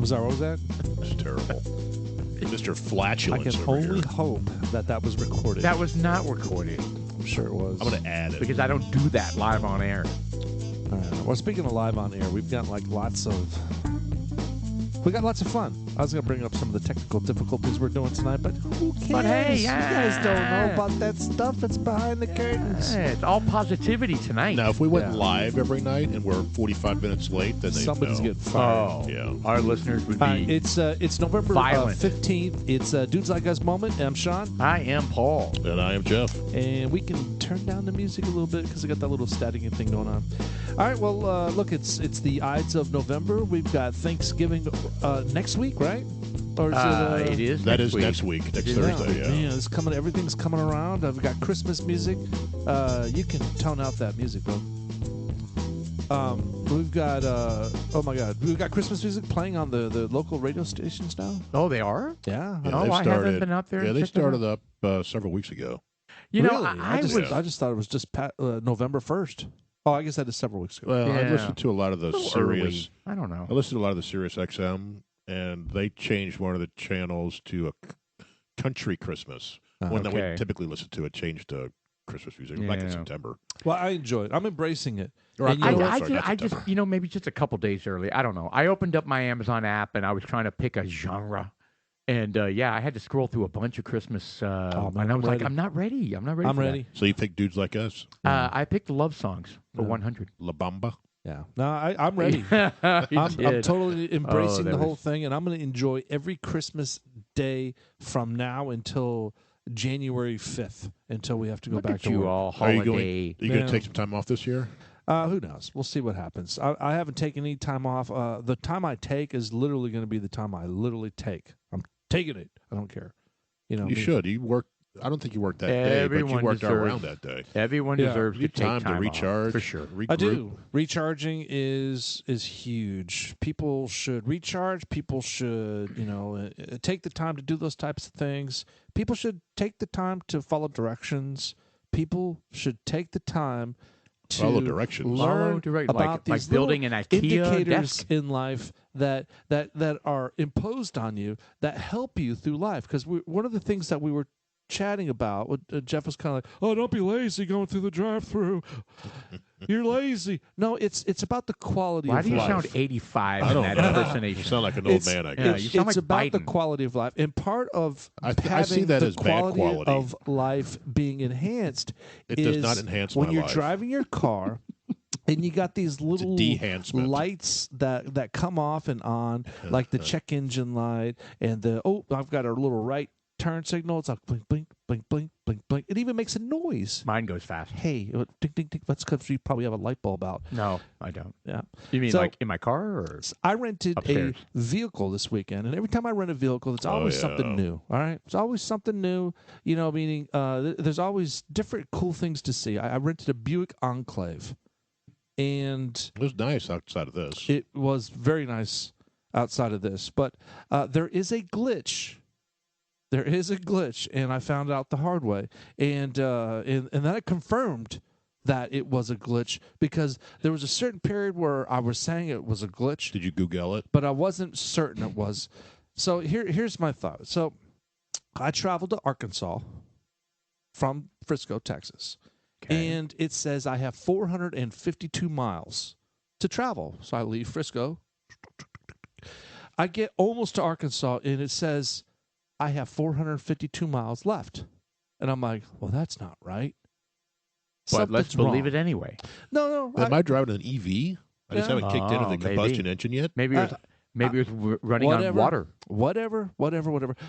Was that what was that? It's terrible. Mr. I Flatulence can over only here. hope that was recorded. That was not recorded I'm sure it was. I'm going to add it. because I don't do that live on air. All right. Well, speaking of live on air, we've got lots of fun. I was going to bring up some of the technical difficulties we're doing tonight, but who cares? But hey, you guys don't know about that stuff. It's behind the curtains. It's all positivity tonight. Now, if we went Yeah. live every night and we're 45 minutes late, then they Somebody's know. getting fired. Oh, Yeah. our listeners would be. It's November violent. 15th. It's Dudes Like Us moment. I'm Sean, I am Paul. And I am Jeff. and we can turn down the music a little bit because I got that little static thing going on. All right. Well, look, it's the Ides of November. We've got Thanksgiving next week, right? Or is It is. That next is week. next week, next is Thursday, yeah. Man, it's coming. Everything's coming around. We've got Christmas music. You can tone out that music, bro. We've got oh my God, we've got Christmas music playing on the local radio stations now. Oh, they are? Yeah. Yeah, Oh, they've I haven't been out there. Yeah, and they checked them out. started up several weeks ago. You know, Really? I just was. I just thought it was just November 1st. Oh, I guess that is several weeks ago. Well, I Yeah. listened to a lot of the a little Sirius. early. I don't know. I listened to a lot of the Sirius XM, and they changed one of the channels to a country Christmas. One that we Okay. typically listen to, it changed to Christmas music back in Yeah. September. Well, I enjoy it. I'm embracing it. Or And you October, know what? sorry, not I just, September. maybe just a couple days early. I don't know. I opened up my Amazon app and I was trying to pick a genre. And I had to scroll through a bunch of Christmas. man, and I I'm was like, ready. I'm not ready. I'm not ready. I'm for ready. So you pick Dudes Like Us? That. I picked love songs for 100. La Bamba? Yeah. No, I'm ready. I'm I'm totally embracing that the whole was- thing, and I'm going to enjoy every Christmas day from now until January 5th, until we have to go Look back at to you work. all Are you holiday. going? Are you going Yeah. to take some time off this year? Who knows? We'll see what happens. I haven't taken any time off. The time I take is literally going to be the time I literally take. I'm taking it. I don't care. You know, You should. You work. I don't think you worked that day, but Everyone you worked deserves- around that day. Everyone Yeah. deserves You to take time to off, recharge, for sure. regroup. I do. Recharging is huge. People should recharge. People should, take the time to do those types of things. People should take the time to follow directions. People should take the time to Follow directions. learn Follow direct- about like these building little an IKEA indicators desk. in life that are imposed on you that help you through life. Because one of the things that we were chatting about, what Jeff was kind of like, "Oh, don't be lazy going through the drive-through. You're lazy." No, it's about the quality Why of do you life. sound 85 I in don't that know. impersonation? You sound like an old It's- man, I Yeah, guess. you sound It's like about the Biden. quality of life, and part of I having see that the as bad quality. of life being enhanced It is does not enhance when my you're life. driving your car. And you got these little de-hancement. lights that come off and on, like the check engine light and I've got a little right turn signal. It's like blink, blink, blink, blink, blink, blink. It even makes a noise. Mine goes fast. Hey, ding, ding, ding. That's because you probably have a light bulb out. No, I don't. Yeah. You mean So- like in my car or? I rented Upstairs. a vehicle this weekend, and every time I rent a vehicle, it's always yeah. something new. All right, it's always something new. Meaning there's always different cool things to see. I rented a Buick Enclave, and It was nice outside of this. it was very nice outside of this. But there is a glitch. There is a glitch, and I found out the hard way, and that confirmed that it was a glitch because there was a certain period where I was saying it was a glitch. Did you Google it? But I wasn't certain it was. So here's my thought. So I traveled to Arkansas from Frisco, Texas, and it says I have 452 miles to travel. So I leave Frisco. I get almost to Arkansas, and it says I have 452 miles left. And I'm like, well, that's not right. But let's Something's believe wrong. it anyway. No, Am I driving an EV? I just Yeah. haven't kicked into the Maybe. combustion engine yet. Maybe it was running whatever, on water. Whatever.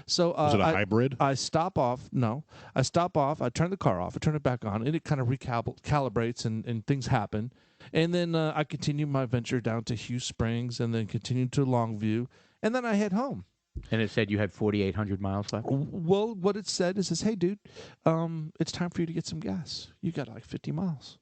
So Is it a hybrid? I stop off. No, I stop off. I turn the car off. I turn it back on, and it kind of recalibrates, and things happen. And then I continue my venture down to Hugh Springs, and then continue to Longview, and then I head home. And it said you had 4,800 miles left. Well, what it said is, "Hey, dude, it's time for you to get some gas. You got like 50 miles.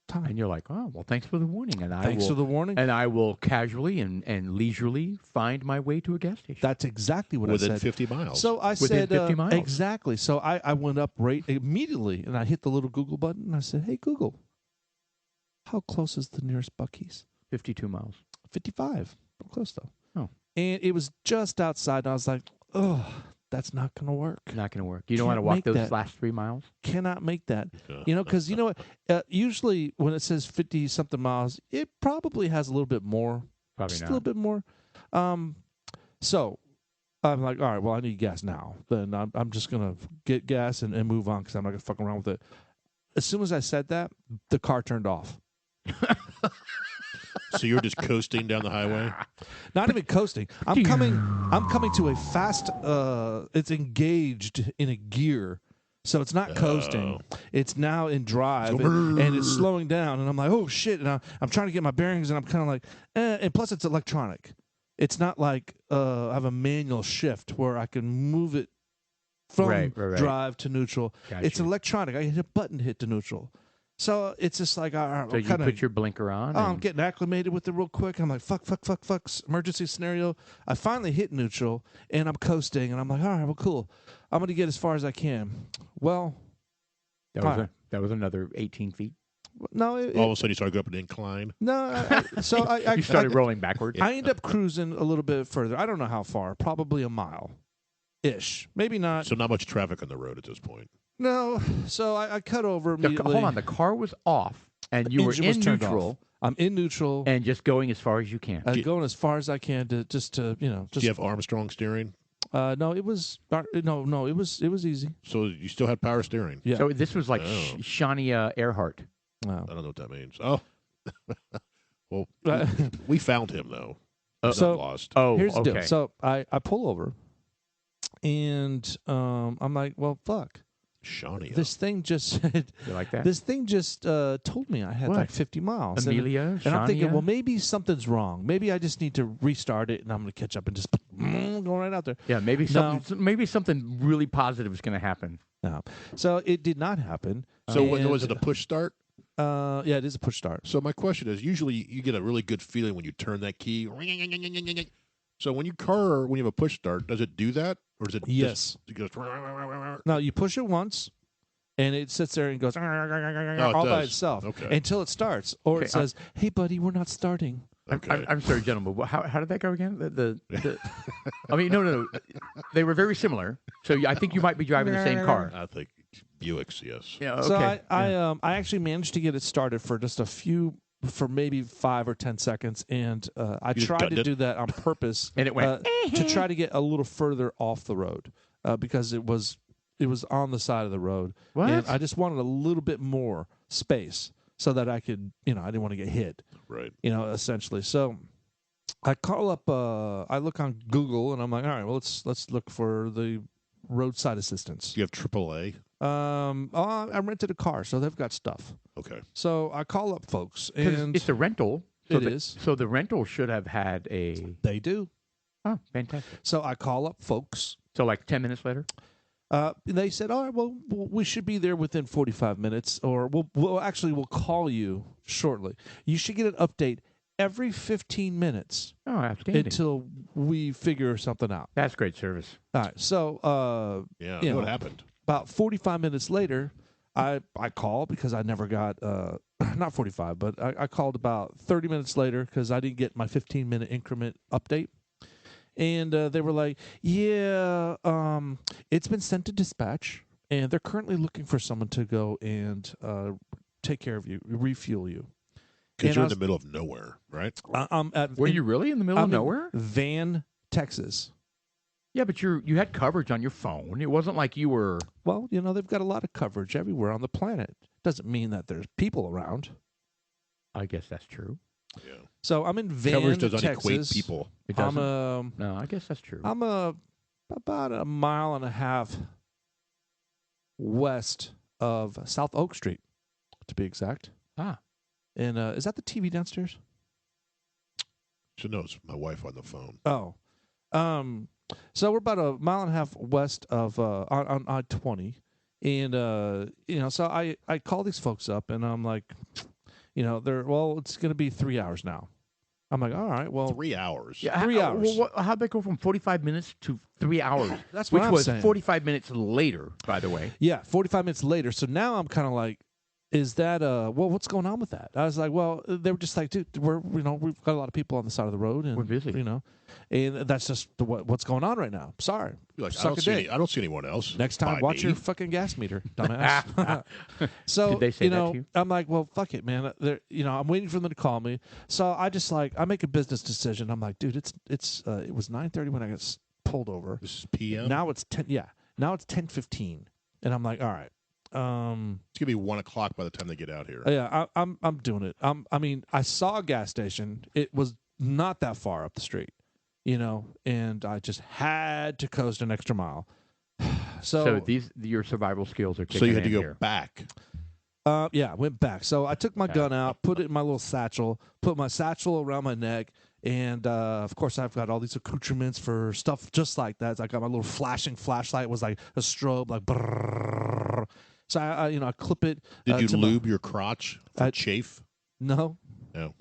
Time." And you're like, oh, well, thanks for the warning. And Thanks I for will, the warning. And I will casually and leisurely find my way to a gas station. That's exactly what Within I said. 50 miles. So I Within said 50 miles. exactly. So I went up right immediately, and I hit the little Google button, and I said, "Hey, Google, how close is the nearest Buc-ee's?" 52 miles. 55. Close though. Oh. and it was just outside. And I was like, oh, that's not going to work. Not going to work. You don't Can't want to walk make those that. last 3 miles? Cannot make that. Because you know what? Usually when it says 50-something miles, it probably has a little bit more. Probably just not. a little bit more. So I'm like, all right, well, I need gas now. Then I'm just going to get gas and move on because I'm not going to fuck around with it. As soon as I said that, the car turned off. So you're just coasting down the highway? Not even coasting. I'm coming to a fast. It's engaged in a gear, so it's not coasting. It's now in drive, and it's slowing down. And I'm like, oh shit! And I'm trying to get my bearings, and I'm kind of like, and plus it's electronic. It's not like I have a manual shift where I can move it from drive to neutral. Gotcha. It's electronic. I hit a button to hit to neutral. So it's just like, all right, so you put your blinker on? I'm getting acclimated with it real quick. I'm like, fuck, emergency scenario. I finally hit neutral, and I'm coasting, and I'm like, all right, well, cool. I'm going to get as far as I can. Well, that was another 18 feet? No. All of a sudden, you started going up an incline? No. You started rolling backwards? I end up cruising a little bit further. I don't know how far. Probably a mile-ish. Maybe not. So not much traffic on the road at this point. No. So I cut over immediately. Hold on. The car was off, and you were in neutral. I'm in neutral. And just going as far as you can. Going as far as I can to just. Do you have Armstrong steering? No, it was it was easy. So you still had power steering? Yeah. So this was like Shawnee Earhart. Wow. I don't know what that means. Oh. Well, we found him, though. So lost. Here's the deal. So I pull over, and I'm like, well, fuck. Shawnee. This thing just said. You like that? This thing just told me I had like 50 miles. Amelia, and I'm thinking, well, maybe something's wrong. Maybe I just need to restart it, and I'm going to catch up and just go right out there. Yeah, maybe something really positive is going to happen. No. So it did not happen. So was it a push start? Yeah, it is a push start. So my question is, usually you get a really good feeling when you turn that key. So when you have a push start, does it do that? Or does it yes. It goes, no, you push it once, and it sits there and goes all by itself until it starts. Or it says, hey, buddy, we're not starting. Okay. I'm sorry, gentlemen. How did that go again? I mean, no. They were very similar. So I think you might be driving the same car. I think Buicks, yes. Yeah, okay. So I actually managed to get it started for just for maybe 5 or 10 seconds, and I tried to do that on purpose, and it went to try to get a little further off the road because it was on the side of the road. What? And I just wanted a little bit more space so that I could, I didn't want to get hit. Right. Essentially. So I call up. I look on Google, and I'm like, all right, well, let's look for the roadside assistance. Do you have AAA? I rented a car, so they've got stuff. Okay. So I call up folks, and it's a rental. It is. So the rental should have had a. They do. Oh, fantastic. So I call up folks. So like 10 minutes later? They said, all right, well, we should be there within 45 minutes, or we'll call you shortly. You should get an update every 15 minutes. Oh, outstanding. Until we figure something out. That's great service. All right. So, what happened? About 45 minutes later, I call because I never got, not 45, but I called about 30 minutes later because I didn't get my 15-minute increment update. And they were like, yeah, it's been sent to dispatch, and they're currently looking for someone to go and take care of you, refuel you. Because you're in the middle of nowhere, right? Were you really in the middle of nowhere? Van, Texas. Yeah, but you had coverage on your phone. It wasn't like you were... Well, they've got a lot of coverage everywhere on the planet. Doesn't mean that there's people around. I guess that's true. Yeah. So I'm in Van, coverage doesn't Texas. equate people. It doesn't. No, I guess that's true. I'm about a mile and a half west of South Oak Street, to be exact. Ah. And is that the TV downstairs? So no, it's my wife on the phone. Oh. So we're about a mile and a half west of on I-20. And, so I call these folks up, and I'm like, it's going to be 3 hours now. I'm like, all right, well. 3 hours? Yeah, 3 hours. How'd that go from 45 minutes to 3 hours? That's what I'm saying. Which was 45 minutes later, by the way. Yeah, 45 minutes later. So now I'm kind of like, is that well, what's going on with that? I was like, well, they were just like, dude, we've got a lot of people on the side of the road, and We're busy. And that's just what's going on right now. Sorry. You're like, Suck a dick. I don't see anyone else. Next time, by watch me. your fucking gas meter, dumbass. So, Did they say that to you? I'm like, well, fuck it, man. I'm waiting for them to call me. So I just I make a business decision. I'm like, dude, it was 9:30 when I got pulled over. This is PM. Now it's 10. Yeah. Now it's 10:15, and I'm like, all right. It's gonna be 1 o'clock by the time they get out here. Yeah, I'm doing it. I mean, I saw a gas station. It was not that far up the street, and I just had to coast an extra mile. So your survival skills are kicking So you had to in go here. back. Yeah, I went back. So I took my gun out, put it in my little satchel, put my satchel around my neck, and of course I've got all these accoutrements for stuff just like that. I got my little flashing flashlight. It was like a strobe, like brrrr. So I clip it. Did you to lube your crotch for chafe? No. No.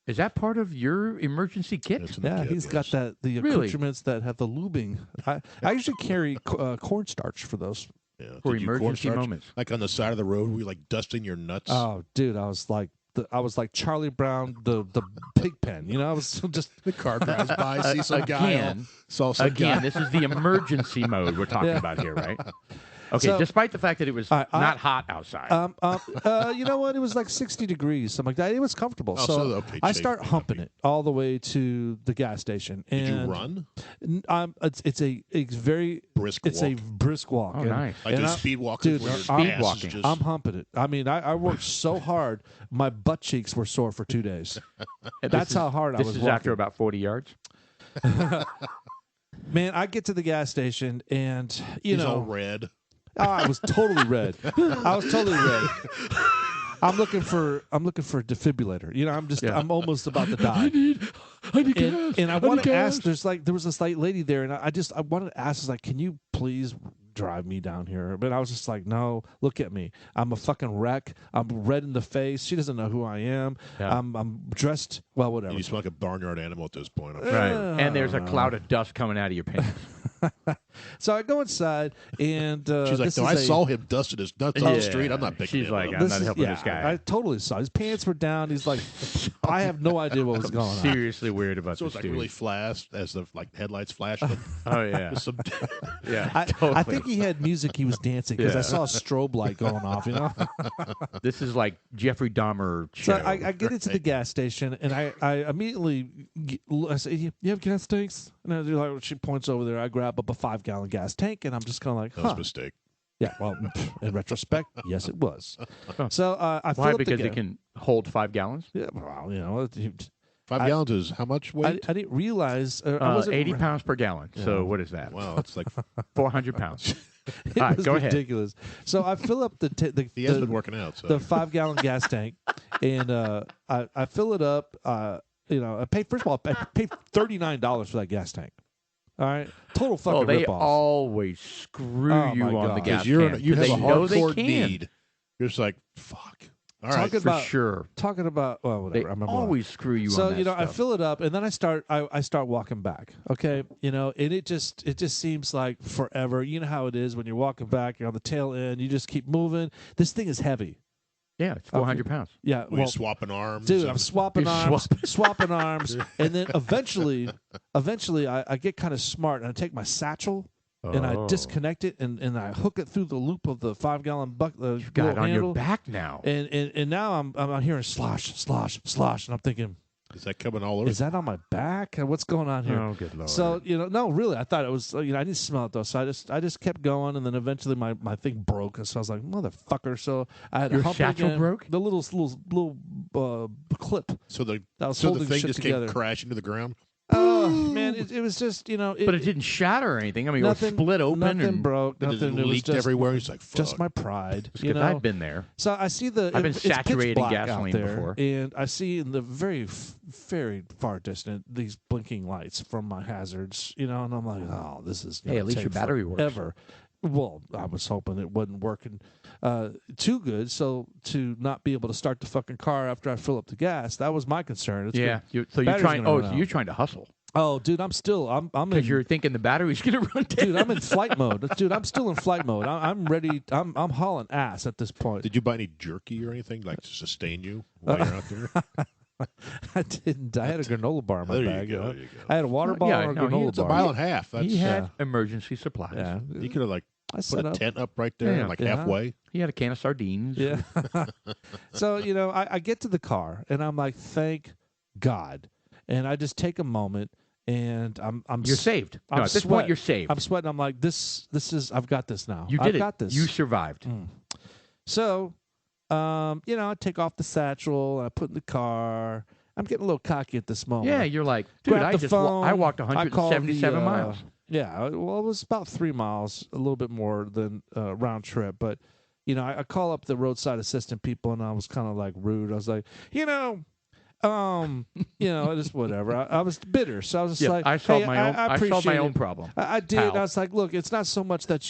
Is that part of your emergency kit? It's in the Yeah, kit, he's got yes. the Really? accoutrements that have the lubing. I usually carry cornstarch for those. Yeah. For Did you emergency cornstarch? moments. Like on the side of the road, were you like dusting your nuts? Oh, dude, I was like Charlie Brown, the pig pen. I was just the car drives by, see some guy. Again, Saw some guy. this is the emergency mode we're talking about here, right? Okay, So- despite the fact that it was not hot outside. you know what? It was like 60 degrees, something like that. It was comfortable. Oh, so okay, I safe, start happy. humping it all the way to the gas station. Did you And run? It's a very Brisk it's walk. a brisk walk. Oh, And- nice. Like and those I- speed walkers. dude, where your I'm ass is walking. just- I'm humping it. I mean, I worked so hard, my butt cheeks were sore for 2 days. That's how hard I was This is walking. after about 40 yards. Man, I get to the gas station and He's all red. I was totally red. I was totally red. I'm looking for a defibrillator. I'm almost about to die. I need gas. And I want to ask. There was this lady there, and I wanted to ask. Can you please drive me down here? But I was just like, no. Look at me. I'm a fucking wreck. I'm red in the face. She doesn't know who I am. Yeah. I'm dressed. Well, whatever. You smell like a barnyard animal at this point. I'm Right. sure. And there's a cloud of dust coming out of your pants. So I go inside, and She's like, this no, is I a- saw him dusting his nuts on the Yeah. street. I'm not picking She's him like, up. I'm not helping this guy. I totally saw his pants were down. He's like, I have no idea what was going on. Seriously weird about So this it's like dude. really flashed as the headlights flash. Oh yeah, With some, yeah. I totally. think he had music. He was dancing because I Yeah. saw a strobe light going off. This is like Jeffrey Dahmer So show. I get into the gas station and I immediately I say, "You have gas tanks?" And she points over there. I grab up a 5-gallon gas tank and I'm just kind of like, that was "Huh." a mistake. Yeah. Well, in retrospect, yes, it was. Oh. So I fill Why? up Because the it can hold 5 gallons. Yeah. Well, 5 gallons is how much weight? I didn't realize. I wasn't 80 pounds per gallon. So what is that? Wow, it's like 400 pounds. It All right, was go ahead. ridiculous. So I fill up the he has been working out. So the 5-gallon gas tank, and I fill it up. I pay I paid $39 for that gas tank. All right, total fucking Oh, they ripoff. always screw Oh, you my on the God. gas you can. you have they a know they hardcore can. need. You're just like, fuck. All right. Talking For about sure. talking about well, They whatever. I remember. always screw you So on that I stuff. fill it up, and then I start walking back. Okay, and it just seems like forever. You know how it is when you're walking back. You're on the tail end. You just keep moving. This thing is heavy. Yeah, it's 400 pounds. Yeah, Were you swapping arms? dude, and- I'm swapping You're arms, swapping arms, and then eventually, I get kind of smart and I take my satchel and I Oh. disconnect it and I hook it through the loop of the 5-gallon bucket. You've got it on your back now. And now I'm hearing slosh, slosh, slosh, and I'm thinking, Is that coming all over? is that on my back? What's going on here? Oh, good lord. So no, really, I thought it was. I didn't smell it though, so I just kept going, and then eventually my thing broke, and so I was like, motherfucker. So I had Your to hump satchel again. broke? The little clip So the that was so holding the thing shit just together. came crashing to the ground. Oh man, it was just but it didn't shatter or anything. I mean, nothing, it was split open Nothing and broke. And Nothing. it It was leaked just everywhere. He's like, fuck. just my pride. You because know. I've been there. So I see the. I've been it's pitch saturating black gasoline out there, before. and I see in the very far distant these blinking lights from my hazards. And I'm like, oh, this is. Hey, at least your battery works. Ever. Well, I was hoping it wasn't working too good, so to not be able to start the fucking car after I fill up the gas, that was my concern. It's Yeah. good. So you're Battery's trying. gonna Oh, run so out. you're trying to hustle. Oh, dude, I'm Because in. you're thinking the battery's going to run down. Dude, I'm in flight mode. Dude, I'm still in flight mode. I'm ready. I'm hauling ass at this point. Did you buy any jerky or anything like to sustain you while you're out there? I didn't. I had a granola bar in my There you bag. go, there you go. I had a water bottle and a granola It's a bar. mile and a half. That's, He had emergency supplies. Yeah, you could have like I put set a up. tent up right there, Yeah. like Yeah. halfway. He had a can of sardines. Yeah. So I get to the car and I'm like, thank God, and I just take a moment and I'm You're saved. I'm No, at this point, sweating. you're saved. I'm sweating. I'm like, this is. I've got this now. You did I've it. got this. You survived. So, I take off the satchel. I put in the car. I'm getting a little cocky at this moment. Yeah, you're like, dude, Grab the phone. I walked I called 177 miles. Yeah, well, it was about 3 miles, a little bit more than round trip. But, I call up the roadside assistant people, and I was kind of like rude. I was like, just whatever. I was bitter, so I was just Yeah, like, I solved hey, my own. I solved appreciate my own it. problem. I did. Pal. I was like, look, it's not so much that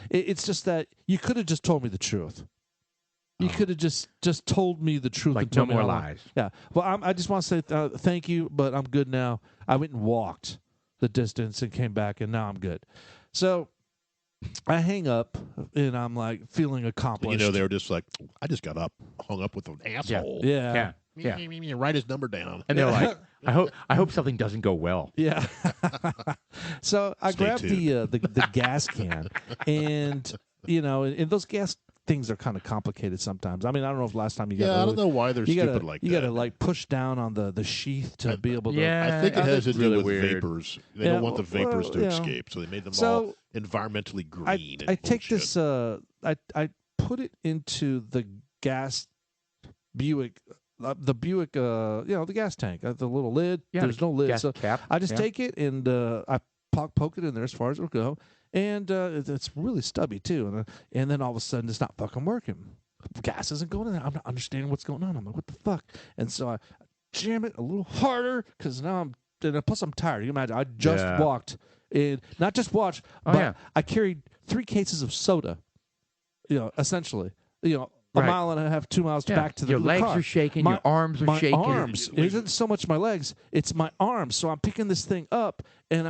it's just that you could have just told me the truth. You could have just told me the truth. Like and told no me more how long- lies. Yeah. Well, I just want to say thank you, but I'm good now. I went and walked the distance and came back, and now I'm good. So I hang up, and I'm like feeling accomplished. And they were just like, I just got up, hung up with an asshole. Yeah. Yeah. Write his number down. And they're like, I hope something doesn't go well. Yeah. So I Stay grabbed the gas can, and and those gas things are kind of complicated sometimes. I mean, I don't know if last time you got. Yeah, I don't know why they're you stupid gotta, like you that. got to like push down on the sheath to be able to. Yeah. I think it has to do really with weird. vapors. They Yeah, don't want the vapors to well, escape, so they made them So, all environmentally green. I and take bullshit. this. I put it into the gas Buick. The Buick, the gas tank, the little lid. Yeah, There's no lid, gas so cap. I just Yeah. take it and I poke it in there as far as it'll go, and it's really stubby too. And then all of a sudden, it's not fucking working. Gas isn't going in there. I'm not understanding what's going on. I'm like, what the fuck? And so I jam it a little harder because now plus I'm tired. You imagine I just Yeah. walked, and not just walked, Oh, but yeah. I carried 3 cases of soda. Essentially, a Right. mile and a half, 2 miles Yeah. back to the Your legs car. are shaking. My- your arms are My shaking. arms. It isn't so much my legs; it's my arms. So I'm picking this thing up, and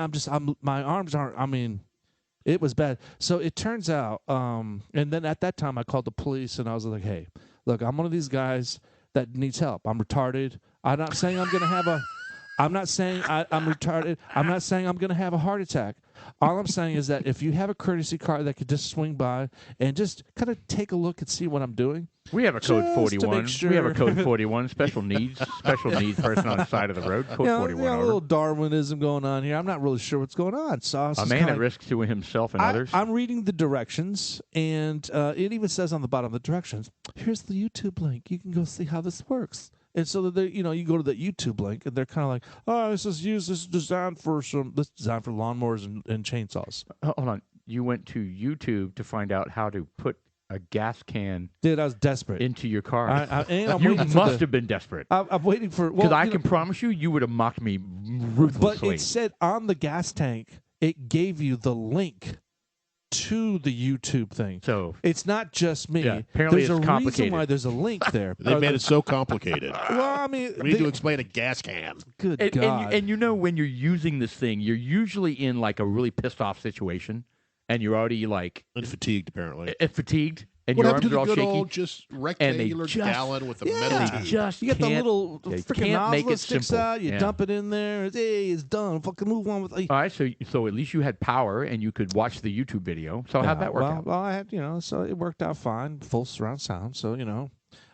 my arms aren't. I mean, it was bad. So it turns out, and then at that time I called the police, and I was like, "Hey, look, I'm one of these guys that needs help. I'm retarded. I'm not saying I'm gonna have a. I'm not saying I'm retarded. I'm not saying I'm gonna have a heart attack. All I'm saying is that if you have a courtesy car that could just swing by and just kind of take a look and see what I'm doing." We have a code Just to 41. make sure. We have a code 41. Special needs person on the side of the road. Code 41. A Over. little Darwinism going on here. I'm not really sure what's going on. So I was A just man kinda at risk to himself and others. I'm reading the directions, and it even says on the bottom of the directions, "Here's the YouTube link. You can go see how this works." And so that they, you go to the YouTube link, and they're kind of like, "Oh, this is designed for lawnmowers and chainsaws." Hold on. You went to YouTube to find out how to put a gas can Dude, I was desperate. into your car. And I'm You waiting for must have been desperate. I'm waiting for Because I you can know, promise you would have mocked me But ruthlessly. it said on the gas tank, it gave you the link to the YouTube thing. So It's not just me. Yeah, apparently there's it's a complicated. reason why there's a link there. They made it so complicated. Well, I mean, We need to explain a gas can. good and, God. and when you're using this thing, you're usually in like a really pissed off situation, and you're already like And fatigued, apparently. fatigued, and What your happened arms to are all the good shaky. old just rectangular just- gallon with a Yeah. metal They tube? Just you got the can't- little yeah, you freaking can't make nozzle that it sticks simple. out. You Yeah. dump it in there. It's done. Fucking move on with. All right, so at least you had power and you could watch the YouTube video. So how'd that work out? Well, I had so it worked out fine. Full surround sound. So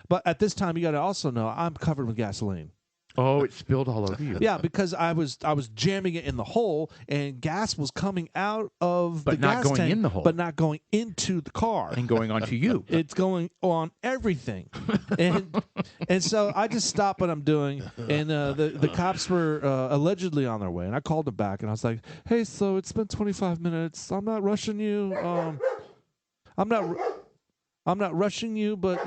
but at this time you got to also know I'm covered with gasoline. Oh, it spilled all over you. Yeah, because I was jamming it in the hole, and gas was coming out of But the not gas going tank, in the hole. but not going into the car. And going on to you. It's going on everything, and so I just stopped what I'm doing, and the cops were allegedly on their way, and I called them back, and I was like, "Hey, so it's been 25 minutes. I'm not rushing you. I'm not rushing you, but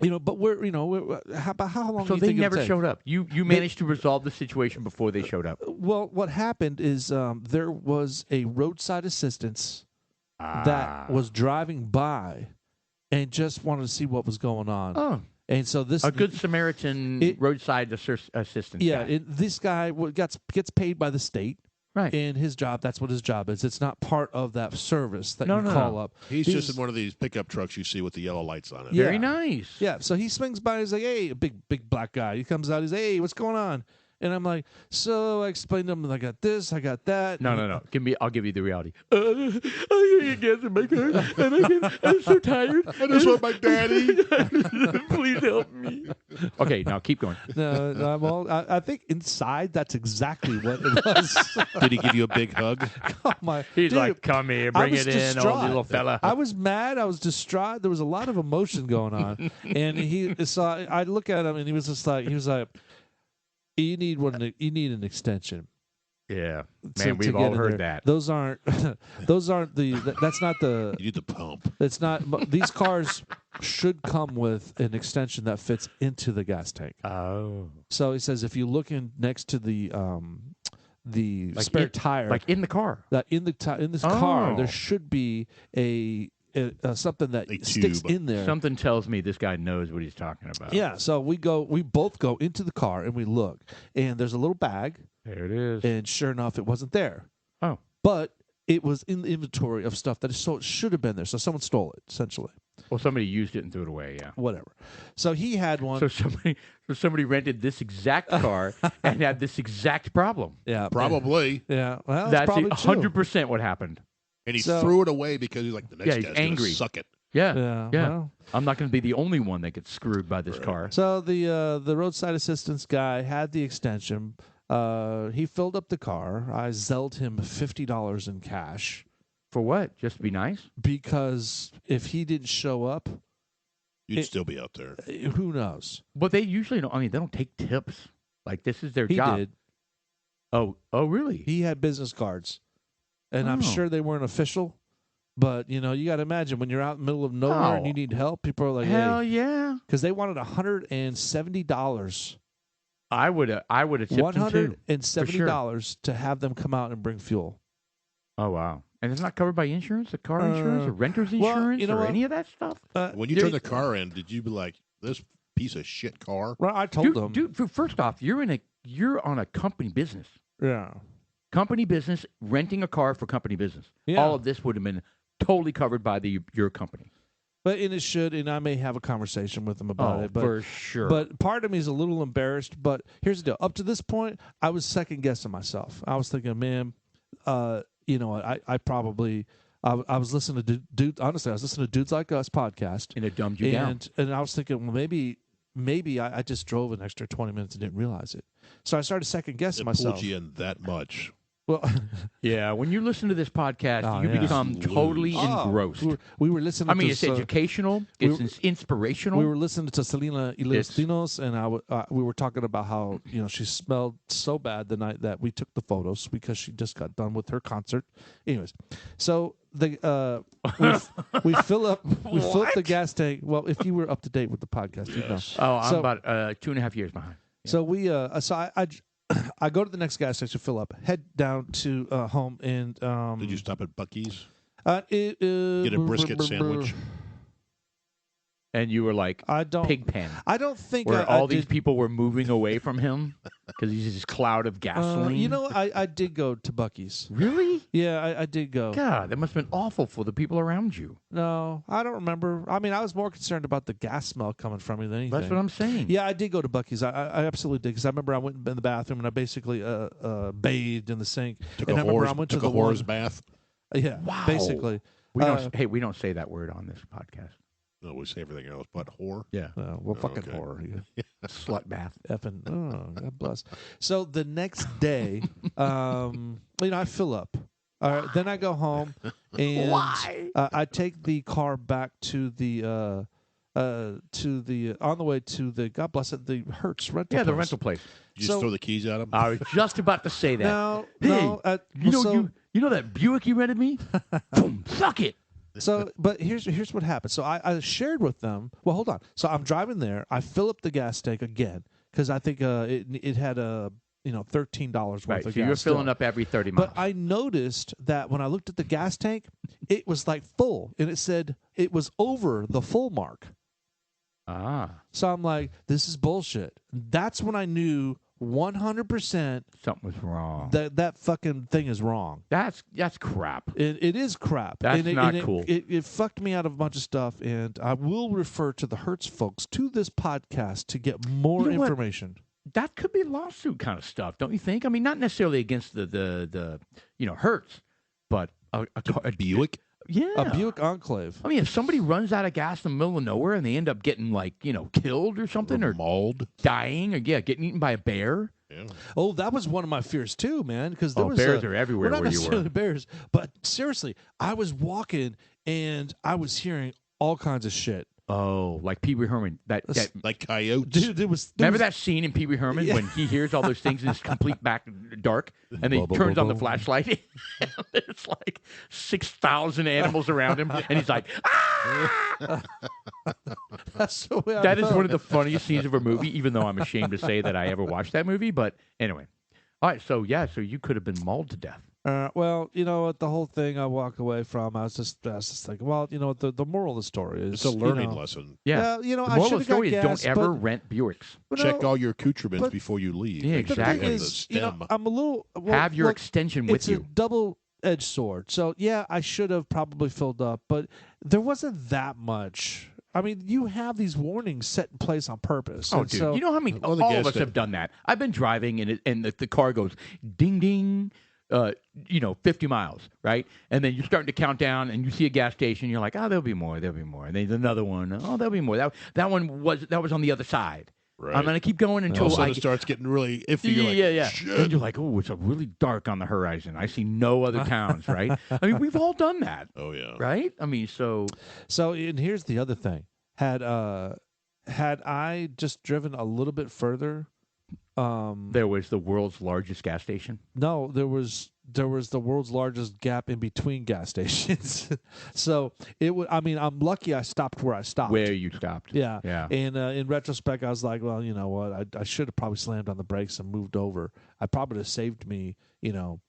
but how long? So do you they think never it'll take? showed up. You managed to resolve the situation before they showed up. Well, what happened is there was a roadside assistance that was driving by and just wanted to see what was going on. Oh. And so this A good Samaritan roadside assistance. yeah, guy. this guy gets paid by the state. Right. And his job, that's what his job is. It's not part of that service that No, you no, call no. up. He's just in one of these pickup trucks you see with the yellow lights on it. Yeah. Very nice. Yeah, so he swings by. He's like, "Hey," a big black guy. He comes out. He's, "Hey, what's going on?" And I'm like, "So," I explained to him, "I got this, I got that." No. I'll give you the reality. I can't get gas in my car, and I'm so tired. I just want my daddy. Please help me. Okay, now keep going. No, I think inside that's exactly what it was. Did he give you a big hug? Oh my! He's dude, like, "Come here, I bring was it in, distraught. old little fella." I was mad. I was distraught. There was a lot of emotion going on, and so I look at him, and he was like, "You need one. You need an extension." Yeah, to man, we've get all in heard there. that. Those aren't that's not the. You need the pump. It's not. These cars should come with an extension that fits into the gas tank. Oh, So he says if you look in next to the like spare tire, like in the car. that in this car, Oh. there should be a something that A sticks tube. in there. Something tells me this guy knows what he's talking about. Yeah. So we both go into the car and we look, and there's a little bag, There it is. and sure enough, it wasn't there. Oh. But it was in the inventory of stuff that it should have been there. So someone stole it, essentially. Well, somebody used it and threw it away, yeah. Whatever. So he had one. So somebody rented this exact car and had this exact problem. Yeah. Probably. Yeah. Well, That's probably true. 100% what happened. And he So- threw it away because he's like, the next Yeah, he's guy's gonna angry. suck it. Yeah. Yeah. Well. I'm not going to be the only one that gets screwed by this car. So the roadside assistance guy had the extension. He filled up the car. I zelled him $50 in cash For what? Just to be nice? because if he didn't show up, You'd still be out there. who knows? But they usually don't. I mean, they don't take tips. Like, this is their He job. did. Oh, really? He had business cards, and I'm Oh. sure they weren't official. But you got to imagine when you're out in the middle of nowhere and Oh. you need help, people are like, Hell "Hey," yeah. because they wanted $170. I would have tipped him too. $170 to have them come out and bring fuel. Oh, wow. And it's not covered by insurance, the car insurance, or renter's well, insurance, you know or what? any of that stuff? When you Yeah, turn the car in, did you be like, this piece of shit car? Well, I told them. Dude, first off, you're on a company business. Yeah. Company business, renting a car for company business. Yeah. All of this would have been totally covered by your company. And it should, and I may have a conversation with them about it. But, for sure. But part of me is a little embarrassed. But here's the deal. Up to this point, I was second guessing myself. I was thinking, man, you know what? I probably, I was listening to dude. Honestly, I was listening to Dudes Like Us podcast, and it dumbed you down. And I was thinking, well, maybe I just drove an extra 20 minutes and didn't realize it. So I started second guessing It myself. pulled you in that much. Well, Yeah, when you listen to this podcast, Oh, you yeah. become totally engrossed. we were listening. I mean, to it's so- educational, we it's inspirational. We were listening to Selena Ilostinos, and we were talking about how she smelled so bad the night that we took the photos because she just got done with her concert. Anyways, so we fill up the gas tank. Well, if you were up to date with the podcast, you'd know. Oh, I'm So- about 2.5 years behind. So I go to the next gas station, fill up, head down to home, and Did you stop at Buc-ee's? Get Get a brisket sandwich? And you were like, I don't. Pigpen. I don't think Where I all these did- people were moving away from him because he's this cloud of gasoline. I did go to Buc-ee's. Really? Yeah, I did go. God, that must have been awful for the people around you. No, I don't remember. I mean, I was more concerned about the gas smell coming from me than anything. That's what I'm saying. Yeah, I did go to Buc-ee's. I absolutely did because I remember I went in the bathroom and I basically bathed in the sink. Took and a I remember whore's, I went took to a the whore's one. bath? Yeah, Wow. basically. We don't say that word on this podcast. No, we say everything else but whore. Yeah. Fucking okay. horror. Slut bath. Effing. Oh, God bless. So the next day, I fill up. Then I go home and I take the car back to the on the way to the God bless it, the Hertz rental. Yeah, the place. rental place. Did you just So- throw the keys at him? I was just about to say that. No, Hey, no. You know that Buick you rented me? Boom, suck it. But here's what happened. So I shared with them. Well, hold on. So I'm driving there. I fill up the gas tank again because I think it had $13 worth Right, of so gas. you're filling still. up every 30 miles. But I noticed that when I looked at the gas tank, it was like full, and it said it was over the full mark. So I'm like, this is bullshit. That's when I knew 100% Something was wrong. that fucking thing is wrong. That's crap. It is crap. That's and not it, cool. It fucked me out of a bunch of stuff, and I will refer to the Hertz folks to this podcast to get more You know what? information. That could be lawsuit kind of stuff, don't you think? I mean, not necessarily against the Hertz, but a Buick. Yeah. A Buick Enclave. I mean, if somebody runs out of gas in the middle of nowhere and they end up getting killed or something, or mauled, dying, or getting eaten by a bear. Yeah. Oh, that was one of my fears too, man. Because bears are everywhere well, not where you necessarily were. bears, but seriously, I was walking and I was hearing all kinds of shit. Oh, like Pee Wee Herman. That like coyotes. Dude, remember that scene in Pee Wee Herman when he hears all those things in his complete back dark, and then he turns on the flashlight, and there's like 6,000 animals around him, and he's like, ah! That's the way I That is felt. one of the funniest scenes of a movie, even though I'm ashamed to say that I ever watched that movie. But anyway. All right, so you could have been mauled to death. Well, you know what, the whole thing I walk away from, I was just thinking, well, you know what, the moral of the story is It's a learning you know, lesson. Yeah. you know, The I moral should of the have story got is gas, don't ever but, rent Buicks. Check no, all your accoutrements but- before you leave. Yeah, Make sure you exactly. have The the thing is, you know, stem. I'm a little Have your look, extension with it's you. a double-edged sword. So yeah, I should have probably filled up, but there wasn't that much. I mean, you have these warnings set in place on purpose. Oh, and dude! so, You know how many? Well, the All gas of us station- have done that. I've been driving, and the car goes ding ding. 50 miles, right? And then you're starting to count down, and you see a gas station. You're like, oh, there'll be more, and then another one. Oh, there'll be more. That one was on the other side. Right. I'm gonna keep going All until of a sudden I it starts getting really iffy. You're like, yeah. Shit. And you're like, oh, it's a really dark on the horizon. I see no other towns, right? I mean, we've all done that, Oh yeah. right? I mean, so and here's the other thing: had I just driven a little bit further, there was the world's largest gas station. no, there was the world's largest gap in between gas stations. So it would. I mean, I'm lucky I stopped where I stopped. Where you stopped. Yeah. Yeah. And in retrospect, I was like, well, you know what? I should have probably slammed on the brakes and moved over. I probably would have saved me,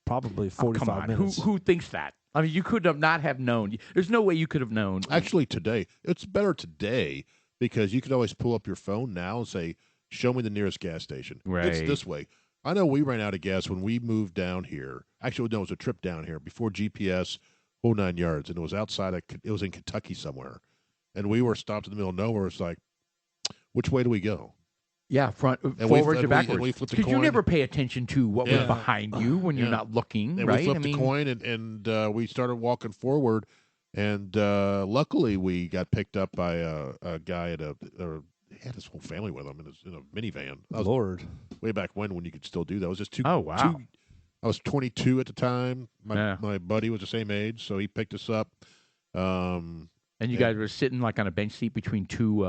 probably 45 Come on. minutes. Who thinks that? I mean, you could have not have known. There's no way you could have known. Actually, today it's better today because you can always pull up your phone now and say, "Show me the nearest gas station." Right. It's this way. I know we ran out of gas when we moved down here. Actually, no, it was a trip down here before GPS, whole 9 yards, and it was outside. It was in Kentucky somewhere, and we were stopped in the middle of nowhere. It's like, which way do we go? Yeah, we forwards and or backwards. we flipped a Because you coin. never pay attention to what was Yeah. behind you when you're Yeah. not looking, And right? we flipped a coin, and we started walking forward. And luckily, we got picked up by a guy he had his whole family with him in a minivan. That was Lord. way back when you could still do that. It was just two. Oh, wow. I was 22 at the time. Yeah. My buddy was the same age, so he picked us up. And you guys were sitting like on a bench seat between two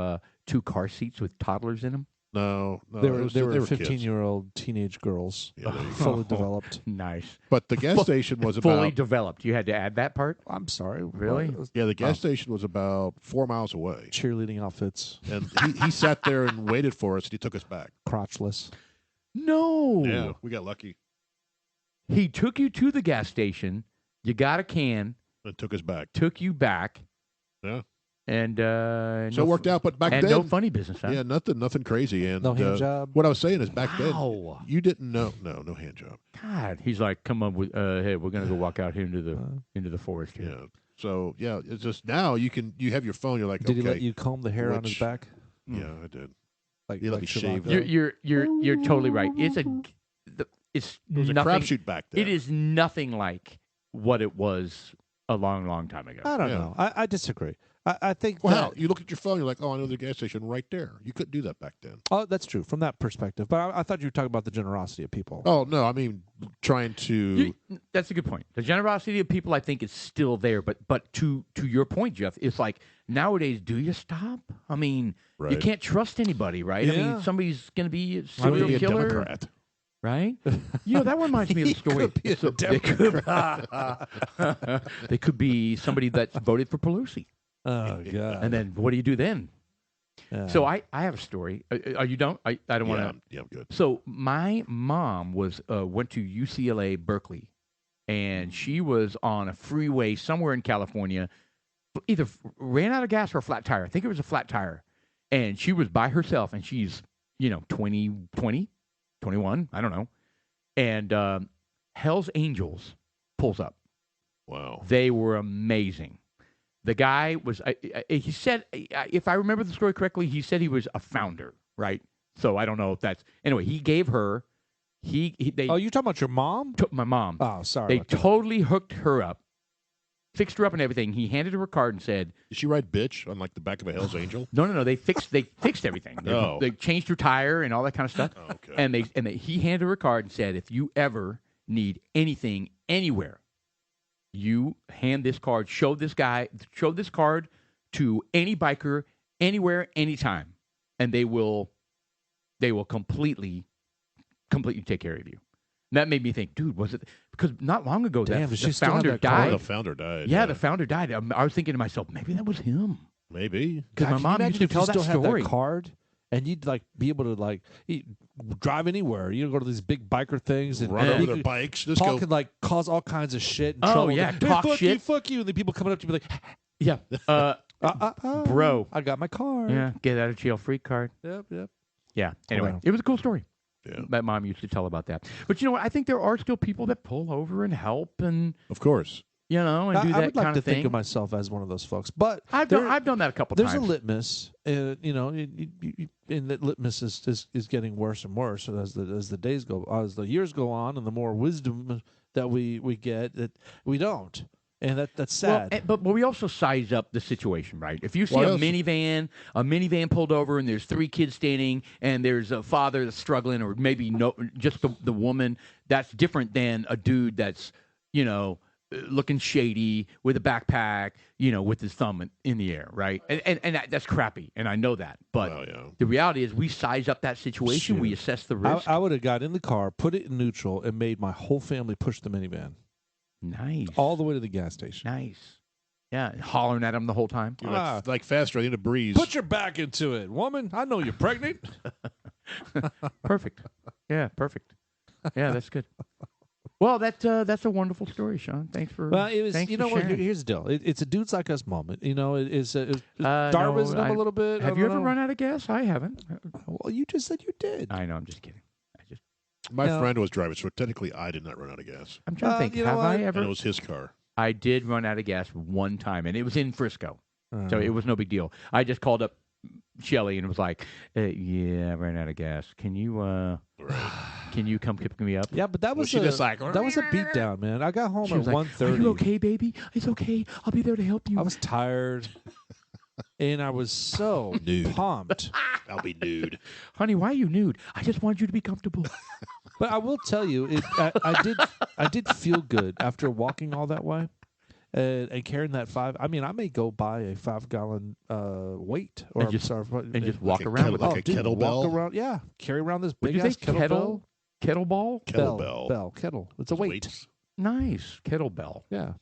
car seats with toddlers in them. No, They were they were 15-year-old teenage girls, Yeah, there you go. fully developed. Nice. But the gas station was Fully about developed. You had to add that part? I'm sorry. Really? What? the gas station was about 4 miles away, Cheerleading outfits, and he sat there and waited for us, and he took us back. crotchless. No. Yeah, we got lucky He took you to the gas station. You got a can. and took us back. Took you back. Yeah. And So it worked out, but back and then, no funny business, huh? yeah, nothing crazy. And No hand job. what I was saying is back Wow. then, you didn't know. No hand job. God, he's like, come on, hey, we're gonna go walk out here into the forest here. Yeah. So yeah, it's just now you have your phone. You're like, Did okay, he let you comb the hair on his which- back? Yeah, I did. Like He let like me shave Shavonda? You're totally right. It's It was a nothing. crapshoot back then. It is nothing like what it was a long time ago. I don't Yeah. know. I disagree. I think Well, that, how? You look at your phone. You're like, oh, I know the gas station right there. You couldn't do that back then. oh, that's true from that perspective. But I thought you were talking about the generosity of people. Oh no, I mean trying to. That's a good point. The generosity of people, I think, is still there. But to your point, Jeff, it's like nowadays, do you stop? I mean, you Right. can't trust anybody, right? I Yeah. mean, somebody's going to be a I'm serial gonna be a killer, Democrat. right? That reminds me of the story. could be a They could be somebody that's voted for Pelosi, Oh god. and then what do you do then? Yeah. So I have a story. Are you don't? I don't want to. Yeah, I'm good. So my mom went to UCLA Berkeley, and she was on a freeway somewhere in California. Either ran out of gas or a flat tire. I think it was a flat tire, and she was by herself, and she's 20, 21, I don't know, and Hell's Angels pulls up. Wow. They were amazing. The guy was, he said, if I remember the story correctly, he said he was a founder, right? So I don't know if that's, anyway, he gave her, they Oh, you talking about your mom? took my mom. Oh, sorry. They about that. totally hooked her up, fixed her up and everything. He handed her a card and said, Did she write bitch on like the back of a Hell's Angel? no, they fixed everything. Oh. They changed her tire and all that kind of stuff. Oh, okay. And he handed her a card and said, if you ever need anything anywhere, you hand this card, show this card to any biker anywhere, anytime, and they will completely take care of you. And that made me think, dude, was it because not long ago Damn, that does the she still have founder that card? died? The founder died. Yeah, the founder died. I was thinking to myself, maybe that was him. Maybe. Because my God, mom can you used to imagine if tell you that still had story. that card, and you'd like be able to like drive anywhere. You go to these big biker things and Run you over could their bikes. Just talk go. and like cause all kinds of shit. And Oh, trouble. yeah, Hey, talk fuck shit. you, fuck you, and the people coming up to you like, Yeah, bro. I got my card. Yeah, get out of jail free card. Yep. Yeah. Anyway, Wow. it was a cool story. Yeah. My mom used to tell about that. But you know what? I think there are still people that pull over and help and Of course. and do I that would like kind to of thing. think of myself as one of those folks, but I've done that a couple there's times. a litmus, and that litmus is getting worse and worse as the days go, as the years go on, and the more wisdom that we get, that we don't, and that's sad. But we also size up the situation, right? If you see What a else? minivan pulled over, and there's 3 kids standing, and there's a father that's struggling, or maybe just the woman, that's different than a dude that's looking shady with a backpack, with his thumb in the air, right? And that's crappy, and I know that. But Well, yeah. the reality is, we size up that situation, we Shoot. assess the risk. I would have got in the car, put it in neutral, and made my whole family push the minivan Nice, all the way to the gas station. nice, yeah, and hollering at him the whole time. You're like faster. I need a breeze. Put your back into it, woman. I know you're pregnant. Perfect. Yeah, perfect. Yeah, that's good. Well, that's a wonderful story, Sean. Thanks for. Well, it was. thanks You for know what? sharing. Here's the deal. It's a dudes like us moment. It's No, Darwinism a little bit. Have you ever run out of gas? I haven't. Well, you just said you did. I know. I'm just kidding. My No. friend was driving, so technically I did not run out of gas. I'm trying to think. you know Have I what? And ever? it was his car. I did run out of gas one time, and it was in Frisco, Uh, so it was no big deal. I just called up Shelly and was like, "Yeah, I ran out of gas. Can you Right. come pick me up?" Yeah, but that was she just like, that was a beatdown, man. I got home She at was like, 1:30. "Are you okay, baby? It's okay. I'll be there to help you." I was tired, and I was so Nude. pumped. I'll be nude. Honey, why are you nude? I just wanted you to be comfortable. But I will tell you, I did feel good after walking all that way, and carrying that 5. I mean, I may go buy a 5-gallon weight, or And just- and just walk Like a around kettle- with like it. a dude, kettlebell? walk around. Yeah, carry around this Would big you ass say kettlebell. kettlebell? Kettlebell. Kettle. It's a weight. Weights. Nice kettlebell. Yeah.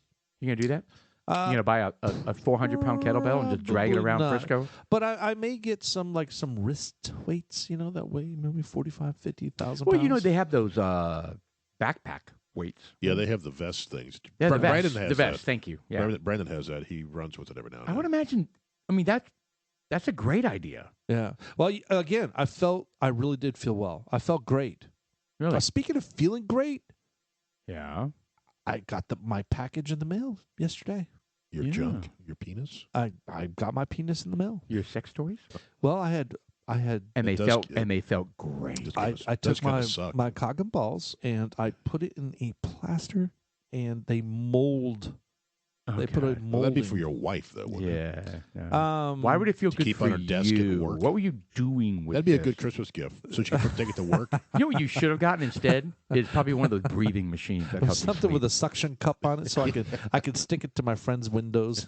You gonna do that? You gonna buy a 400-pound kettlebell and just drag it Probably around not. Frisco? But I may get some wrist weights, that weigh maybe 45, 50,000 Well, pounds. they have those backpack weights. Yeah, they have the vest things. Yeah, the vest. Brandon has The vest. that. Thank you. Yeah. Brandon has that. He runs with it every now and I then. would imagine. I mean, that's a great idea. Yeah. Well, again, I really did feel well. I felt great. Really? Speaking of feeling great, Yeah. I got my package in the mail yesterday. Your Yeah. junk, your penis. I got my penis in the mail. Your sex toys, Well, I had and It they does- felt great. Just I kinda- took does kinda my suck. my cock and balls and I put it in a plaster and they mold. Oh, They put a God. mold. Well, that'd be for your wife, though. Wouldn't it? Yeah. yeah. Um, Why would it feel to good keep for on her desk at you? work. What were you doing with That'd be a this? good Christmas gift, so she can take it to work. You know what you should have gotten instead? Is probably one of those breathing machines that helps you something with sleep. a suction cup on it so I could stick it to my friend's windows.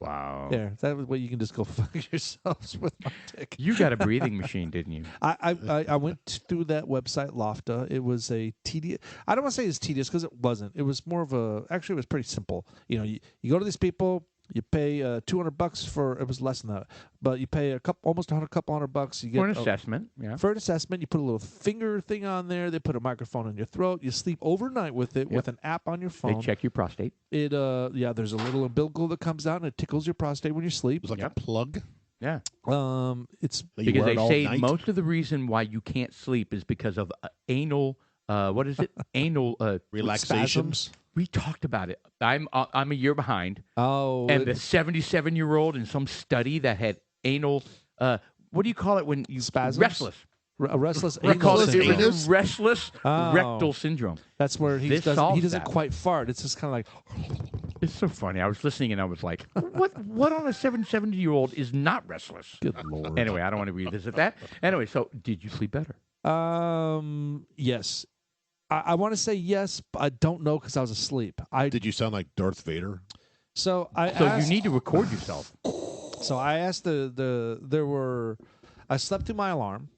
Wow. There, that way you can just go fuck yourselves with my dick. You got a breathing machine, didn't you? I went through that website Lofta. It was a tedious. I don't want to say it's tedious because it wasn't. It was more of a. Actually, it was pretty simple. You go to these people. You pay $200 for. It was less than that, but you pay almost couple $100. You get For an assessment, yeah. For an assessment, you put a little finger thing on there. They put a microphone in your throat. You sleep overnight with it with an app on your phone. They check your prostate. It there's a little umbilical that comes out and it tickles your prostate when you sleep. It was like Yep. a plug. Yeah. It's You Because wear it they all say night? most of the reason why you can't sleep is because of anal. What is it? Anal. Relaxation. spasms. We talked about it. I'm a year behind, Oh, and the 77-year-old in some study that had anal. What do you call it when you Spasms? Restless. a restless They call anal it syndrome. anus? restless Oh. rectal syndrome. That's where he This doesn't. He solves doesn't that. quite fart. It's just kind of like. It's so funny. I was listening and I was like, what on a 70-year-old is not restless? Good lord. Anyway, I don't want to revisit that. Anyway, so did you sleep better? Yes. I want to say yes, but I don't know because I was asleep. Did you sound like Darth Vader? So I So asked, you need to record yourself. So I asked there were. I slept through my alarm.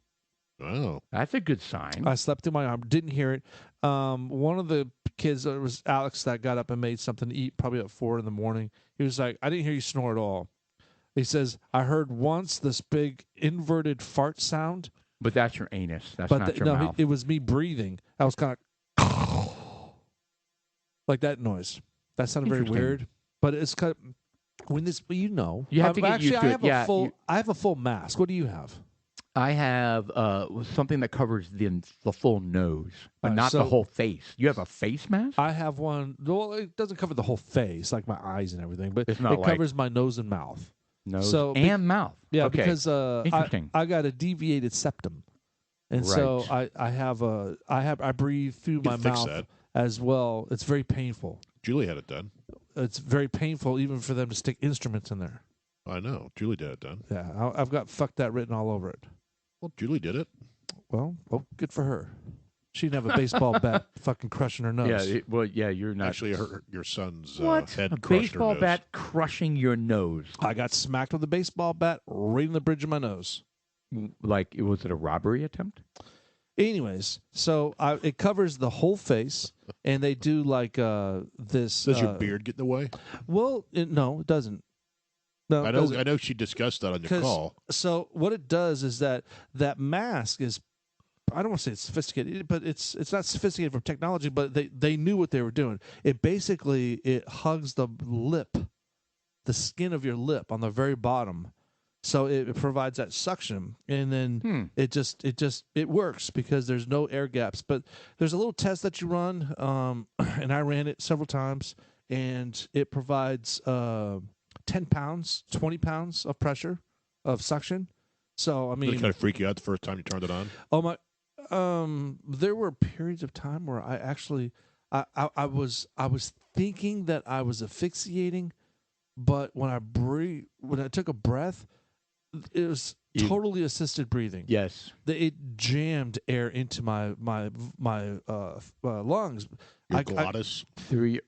Oh. That's a good sign. I slept through my alarm. Didn't hear it. One of the kids, it was Alex, that got up and made something to eat, probably at 4 a.m. He was like, "I didn't hear you snore at all." He says, "I heard once this big inverted fart sound, But that's your anus. That's but not your no, mouth. it was me breathing. I was kind of like that noise. That sounded very Interesting. weird, but it's kind of when this. You know, You have to get actually, used to I it. have Yeah, a full. I have a full mask. What do you have? I have something that covers the full nose, but not the so- whole face. You have a face mask? I have one. Well, it doesn't cover the whole face, like my eyes and everything, but It's not it like- covers my nose and mouth. Nose so and mouth. Yeah, okay. because Interesting. I got a deviated septum, and so I breathe through my can fix mouth that. as well. It's very painful. Julie had it done. It's very painful even for them to stick instruments in there. I know. Julie did it done. Yeah, I've got "fuck that" written all over it. Well, Julie did it. Well, good for her. She didn't have a baseball bat fucking crushing her nose. Yeah, you're not. Actually, your son's what? head A crushed baseball her nose. bat crushing your nose. I got smacked with a baseball bat right in the bridge of my nose. Like, was it a robbery attempt? Anyways, so it covers the whole face, and they do like this. Does your beard get in the way? Well, no, it doesn't. No, I it know. doesn't. I know she discussed that on your 'Cause- call. So what it does is that mask is, I don't want to say it's sophisticated, but it's not sophisticated from technology, but they knew what they were doing. It basically it hugs the lip, the skin of your lip on the very bottom. So it provides that suction, and then it works because there's no air gaps. But there's a little test that you run, and I ran it several times, and it provides 10 pounds, 20 pounds of pressure of suction. So I Did mean, it kind of freak you out the first time you turned it on? oh my, there were periods of time where I actually, I was thinking that I was asphyxiating, but when I took a breath, it was totally assisted breathing. Yes. It jammed air into my lungs. Your glottis. Through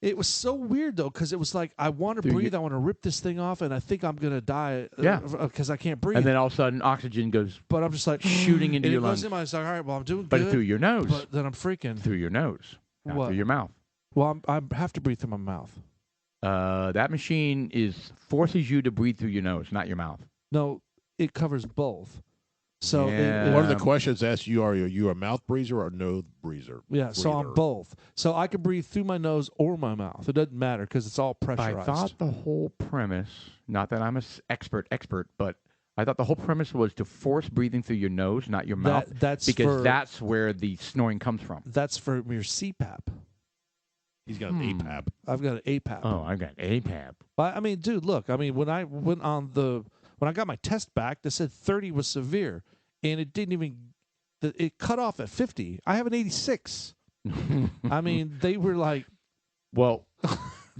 It was so weird though, because it was like I want to Through breathe, I want to rip this thing off, and I think I'm gonna die. Yeah. Because I can't breathe. and then all of a sudden, oxygen goes, but I'm just like shooting into and your it goes lungs. in my. It's like, all right, well, I'm doing but good. through your nose. But then I'm freaking. Through your nose. Not What? through your mouth. Well, I have to breathe through my mouth. That machine forces you to breathe through your nose, not your mouth. No, it covers both. So Yeah. One of the questions asked you: Are you a mouth breather or a nose breather? yeah, so I'm breather? both. So I can breathe through my nose or my mouth. It doesn't matter because it's all I pressurized. thought the whole premise, not that I'm an expert, but I thought the whole premise was to force breathing through your nose, not your mouth, that's because for, that's where the snoring comes from. that's for your CPAP. He's got an APAP. I've got an APAP. Oh, I got APAP. But I mean, dude, look. I mean, when I got my test back, they said 30 was severe, and it didn't even. It cut off at 50. I have an 86. I mean, they were like, Well,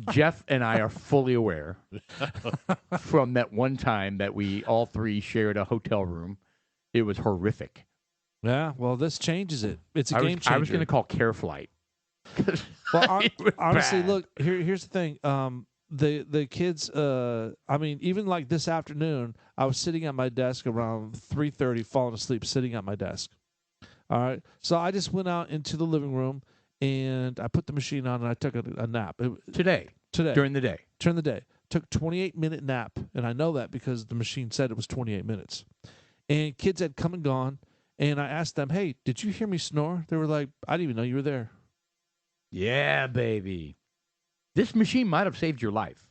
Jeff and I are fully aware from that one time that we all three shared a hotel room. It was horrific. yeah. Well, this changes it. It's a game changer. I was going to call Care Flight. Well, It was honestly, bad. look. Here's the thing. The kids. I mean, even like this afternoon, I was sitting at my desk around 3:30, falling asleep, sitting at my desk. All right. So I just went out into the living room and I put the machine on and I took a nap. Today, during the day. During the day. Took 28-minute nap, and I know that because the machine said it was 28 minutes. And kids had come and gone, and I asked them, "Hey, did you hear me snore?" They were like, "I didn't even know you were there." Yeah, baby. This machine might have saved your life.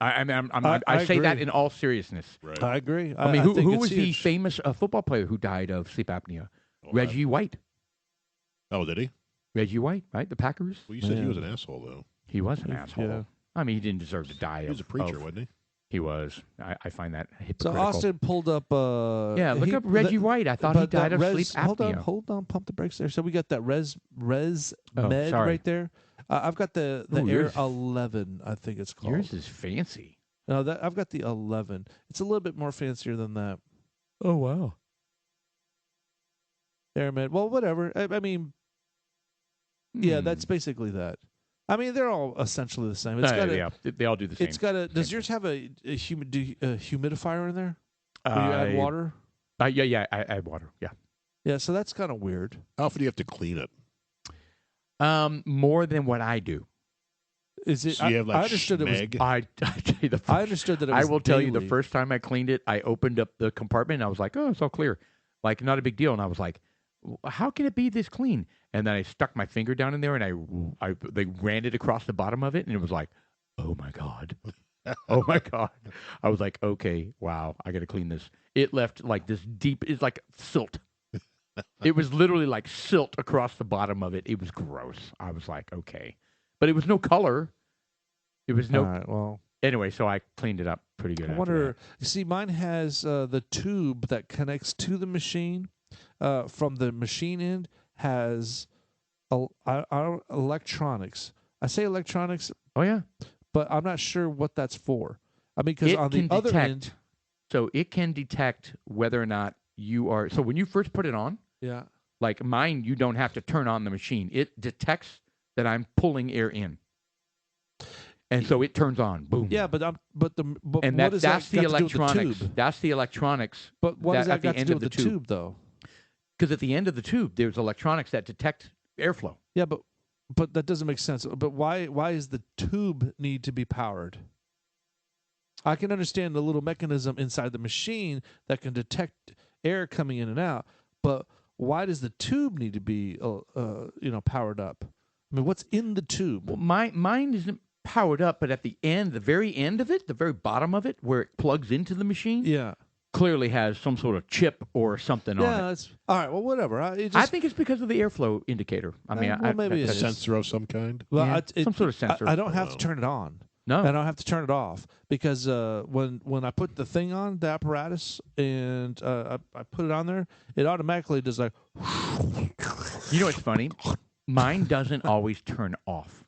I say that agree. in all seriousness. Right. I agree. I mean, think who it's was the huge. famous football player who died of sleep apnea? Reggie White. Oh, did he? Reggie White, right? The Packers. Well, you said he was an Man. asshole, though. He was an asshole. Yeah. I mean, he didn't deserve to die. He was a preacher, wasn't he? He was. I find that So hypocritical. Austin pulled up. Yeah, look up Reggie White. I thought he but that died of sleep apnea. Hold on, pump the brakes there. So we got that res Oh, med sorry. right there. I've got the Ooh, Air yours- 11. I think it's called. Yours is fancy. No, that I've got the 11. It's a little bit more fancier than that. Oh wow. Air med. Well, whatever. I mean, yeah, that's basically that. I mean, they're all essentially the same. It's got yeah, they all do the same. It's got a. Does same yours have a humidifier in there? Where you add water? Yeah, I add water. Yeah. Yeah, so that's kind of weird. How often do you have to clean it? More than what I do. Is it? So you have like I understood it was. schmeg? I tell you I understood that it was. I will tell you the daily. first time I cleaned it, I opened up the compartment and I was like, oh, it's all clear. Like, not a big deal. And I was like, how can it be this clean? And then I stuck my finger down in there and they ran it across the bottom of it and it was like, oh my God. Oh my God. I was like, okay, wow, I got to clean this. It left like this deep, it's like silt. It was literally like silt across the bottom of it. It was gross. I was like, okay. But it was no color. It was no. All right, well, Anyway, so I cleaned it up pretty good. I after wonder. that. You see, mine has the tube that connects to the machine. From the machine end has electronics. I say electronics, Oh yeah. but I'm not sure what that's for. I mean, because It on the can other detect- end, So it can detect whether or not you are. So when you first put it on, yeah. like mine, you don't have to turn on the machine. It detects that I'm pulling air in, and so it turns on. Boom. Yeah, but and what does that's that the got to do with the electronics. tube? That's the electronics. But what does that- that at the got to end do of with the the tube. tube, though? Because at the end of the tube, there's electronics that detect airflow. Yeah, but that doesn't make sense. But why is the tube need to be powered? I can understand the little mechanism inside the machine that can detect air coming in and out, but why does the tube need to be powered up? I mean, what's in the tube? Well, mine isn't powered up, but at the end, the very end of it, the very bottom of it, where it plugs into the machine, Yeah. clearly has some sort of chip or something on it. Yeah, that's all right. Well, whatever. I think it's because of the airflow indicator. I mean, well, maybe A it is. sensor of some kind? Well, Yeah, some sort of sensor. I don't have to Wow. turn it on. No. I don't have to turn it off because when I put the thing on the apparatus and I put it on there, it automatically does like. You know what's funny? Mine doesn't always turn off.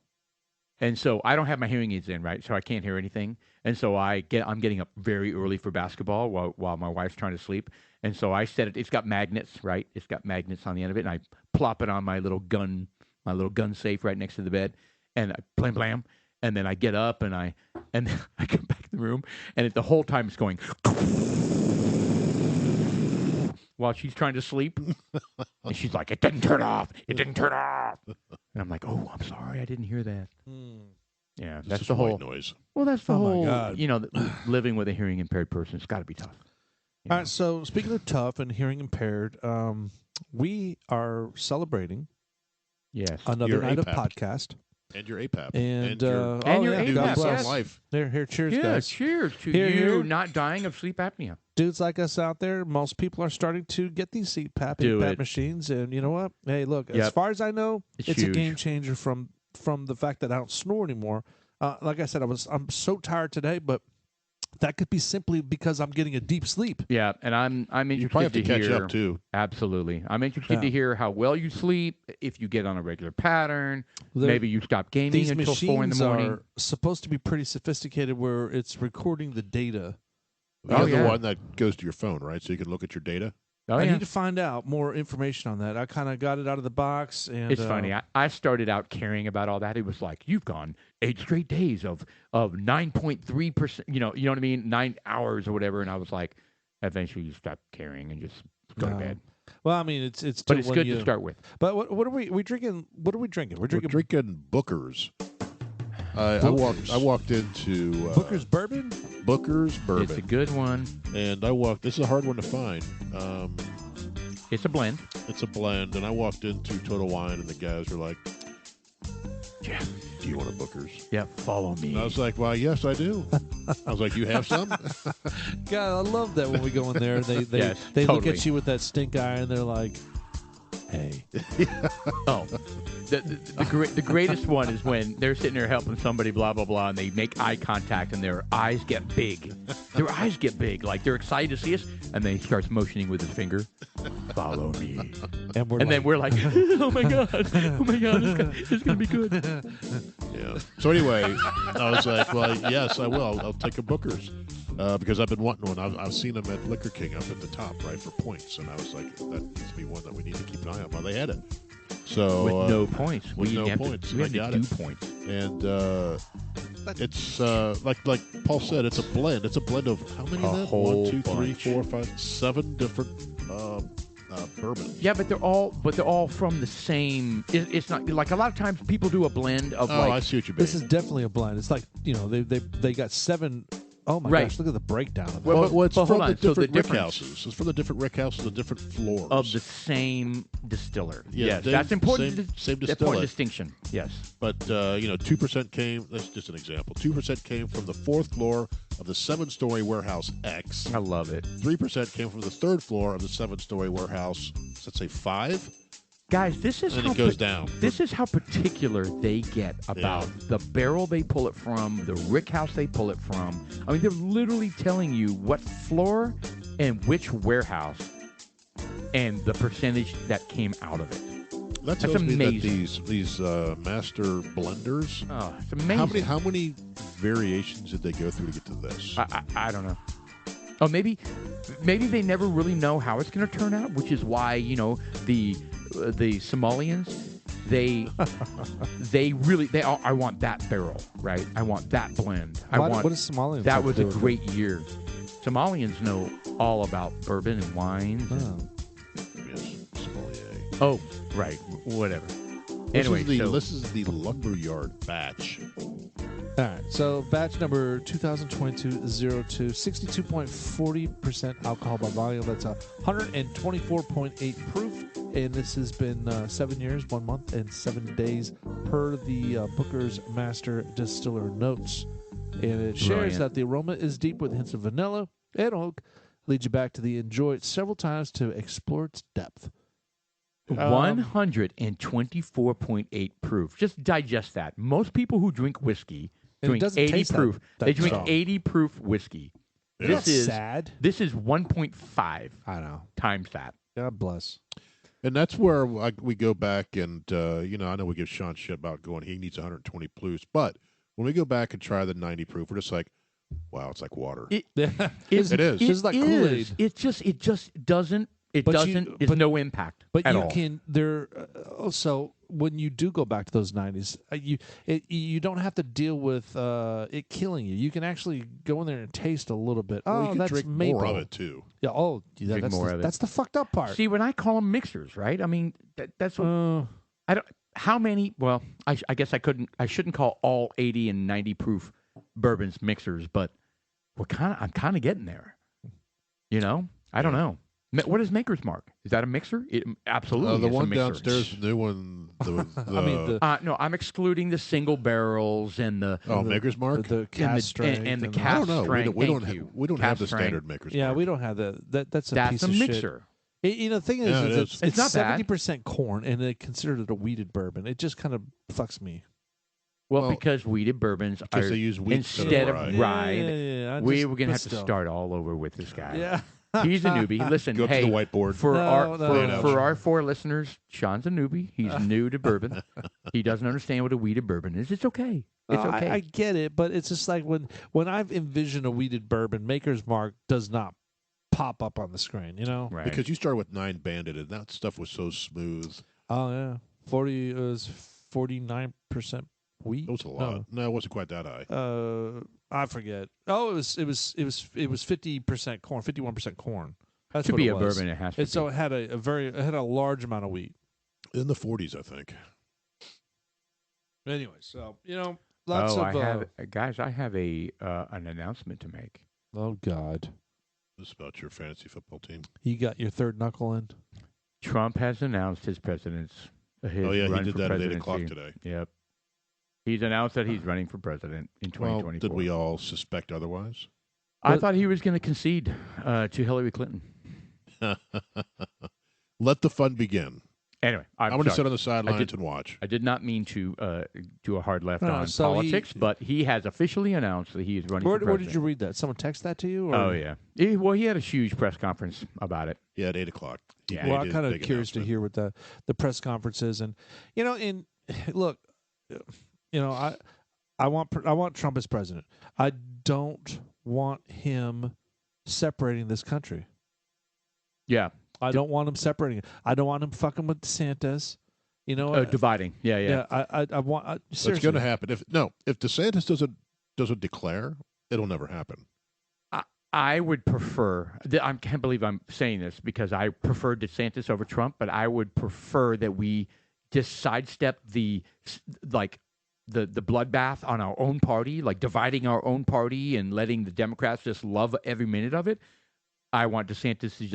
And so I don't have my hearing aids in, right? So I can't hear anything. And so I'm getting up very early for basketball while my wife's trying to sleep. And so I set it. It's got magnets, right? It's got magnets on the end of it, and I plop it on my little gun safe right next to the bed, and I blam blam. And then I get up and I come back in the room, and the whole time it's going while she's trying to sleep. And she's like, "It didn't turn off. It didn't turn off." And I'm like, "Oh, I'm sorry, I didn't hear that." Yeah, It's that's just the white whole. noise. Well, that's the Oh, my whole. God. Living with a hearing impaired person, it's got to be tough. You All know? right. So speaking of tough and hearing impaired, we are celebrating Yes. another Your night of APAP. podcast. And your APAP. And your And your yeah, APAP, God bless. yes. life. Here, cheers, Yeah. guys. Cheers to Here, you here. not dying of sleep apnea. Dudes like us out there, most people are starting to get these CPAP Do APAP it. machines, and you know what? Hey, look, as Yep. far as I know, It's it's a huge. game changer from the fact that I don't snore anymore. Like I said, I'm so tired today, but that could be simply because I'm getting a deep sleep. Yeah, and I'm interested You probably have to catch hear, up, too. Absolutely. I'm interested Yeah. to hear how well you sleep, if you get on a regular pattern, They're- maybe you stop gaming These until 4 in the machines morning. are supposed to be pretty sophisticated, where it's recording the data. You Oh, have yeah. the one that goes to your phone, right? So you can look at your data. Oh, I yeah. need to find out more information on that. I kind of got it out of the box, and It's funny. I started out caring about all that. It was like, you've gone 8 straight days of 9.3%, you know what I mean? 9 hours or whatever. And I was like, eventually you stop caring and just go to No. bed. Well, I mean, it's But still it's when good you, to start with. But what are we drinking? What are we drinking? We're We're drinking drinking Booker's. I Booker's. walked into Booker's bourbon. Booker's It's a bourbon, good one. and I walked. This is a hard one to find. It's a blend. It's a blend, and I walked into Total Wine, and the guys were like, Yeah. do you want a Booker's? Yeah, follow me. And I was like, well, yes, I do. I was like, you have some? God, I love that when we go in there. They Yes, they look totally. at you with that stink eye, and they're like, "Hey, Oh, the greatest one is when they're sitting there helping somebody, blah blah blah, and they make eye contact, and their eyes get big. Their eyes get big, like they're excited to see us, and then he starts motioning with his finger. Follow me, and then we're like, oh my god, it's gonna be good. Yeah. So anyway, I was like, well, yes, I will. I'll take a Booker's because I've been wanting one. I've seen them at Liquor King up at the top, right, for points. And I was like, that needs to be one that we need to keep an eye on. Well, they had it. So With no points, with we no have points, to, we I have to got do it. points. And it's like Paul said, it's a blend. It's a blend of how many? A of them? whole 1, 2, 3, bunch. 4, 5, 7 different bourbons. Yeah, but they're all from the same. It's not like a lot of times people do a blend of Oh, like. I see what you mean. this is definitely a blend. It's like they got 7. Oh my Right. gosh, look at the breakdown of it. Well, Well, it's but from hold on. the So the different rick difference- houses. It's from the different rick houses, the different floors of the same distiller. Yeah, yes, they- that's important. same Important distiller. distinction. Yes. But 2% came. That's just an example. 2% came from the 4th floor of the 7-story warehouse X. I love it. 3% came from the 3rd floor of the 7-story warehouse. Let's say 5, Guys, this is and how it goes down. This is how particular they get about the barrel they pull it from, the rick house they pull it from. I mean, they're literally telling you what floor and which warehouse and the percentage that came out of it. That That's tells me that amazing. these master blenders. Oh, it's amazing. How many variations did they go through to get to this? I don't know. Oh, maybe they never really know how it's going to turn out, which is why the Somalians I want that barrel, right? I want that blend. What is Somalians? That have to was do a with it? great year. Somalians know all about bourbon and wines. Oh. Yes, sommelier. Oh, right, whatever. This Anyway, this is the Lumberyard batch. All right, so batch number 2022-02, 62.40% alcohol by volume. That's 124.8 proof, and this has been 7 years, 1 month, and 7 days per the Booker's Master Distiller Notes. And it shares Brilliant. that the aroma is deep with hints of vanilla and oak, leads you back to the enjoy it several times to explore its depth. 124.8 proof. Just digest that. Most people who drink whiskey And it drink doesn't 80 taste that- proof. that They drink strong. 80 proof whiskey. Yeah. That's This is sad. This is 1.5 I know. times that. God bless. And that's where we go back and, I know we give Sean shit about going, he needs 120 proofs. But when we go back and try the 90 proof, we're just like, wow, it's like water. It It is. It's like Kool-Aid. It just doesn't. It But doesn't. There's no impact But at you all. can there. So when you do go back to those 90s, you don't have to deal with it killing you. You can actually go in there and taste a little bit. Well, Oh, you can that's drink maple. more of it, too. Yeah. Oh, yeah, Drink that's more the, of it. that's the fucked up part. See, when I call them mixers, right? I mean, that's what I don't. How many? Well, I guess I couldn't. I shouldn't call all 80 and 90 proof bourbons mixers, but I'm kind of getting there. I don't know. What is Maker's Mark? Is that a mixer? It absolutely. The is a one mixer. downstairs, the new one. I mean, No, I'm excluding the single barrels and the Maker's Mark? the and cast the, strength and the and I cast don't know. strength. We don't Thank have, you. we don't have Cast the strength. standard Maker's Yeah, Mark. we don't have that. That's a That's piece a of shit. mixer. The thing is, Yeah, it is. it's not bad. 70% corn, and they consider it a weeded bourbon. It just kind of fucks me. Well, Well, because weeded bourbons because are they use wheat instead of rye. rye. Yeah, We're just- going to but have to still. start all over with this guy. Yeah. He's a newbie. Listen, Go up hey, to the whiteboard. for No. for our 4 listeners, Sean's a newbie. He's new to bourbon. He doesn't understand what a weeded bourbon is. It's okay. It's No, okay. I get it, but it's just like when I've envisioned a weeded bourbon, Maker's Mark does not pop up on the screen, right. Because you started with 9 Bandit, and that stuff was so smooth. Oh yeah, 49% wheat. It was a lot. No, it wasn't quite that high. I forget. Oh, it was 50% corn, 51% corn. That's to what be it a was. bourbon, it has to And so be. it had it had a large amount of wheat. In the 40s, I think. Anyway, so lots of. Guys, I have an announcement to make. Oh God, This is about your fantasy football team. you got your third knuckle in. Trump has announced his Oh, yeah, he run did for that at 8 presidency. o'clock today. Yep. He's announced that he's running for president in 2024. Well, did we all suspect otherwise? I thought he was going to concede to Hillary Clinton. Let the fun begin. Anyway, I'm going to sit on the sidelines and watch. I did not mean to do a hard left on so politics, but he has officially announced that he is running for president. Where did you read that? Someone text that to you? Or? Oh, yeah. He had a huge press conference about it. Yeah, at 8 o'clock. Yeah. Well, I'm kind of curious to hear what the press conference is. And, look, I want Trump as president. I don't want him separating this country. Yeah. I don't want him separating it. I don't want him fucking with DeSantis. Dividing. Yeah. I want. Seriously. It's going to happen. If DeSantis doesn't declare, it'll never happen. I would prefer. I can't believe I'm saying this because I prefer DeSantis over Trump, but I would prefer that we just sidestep the bloodbath on our own party, like dividing our own party and letting the Democrats just love every minute of it. I want DeSantis to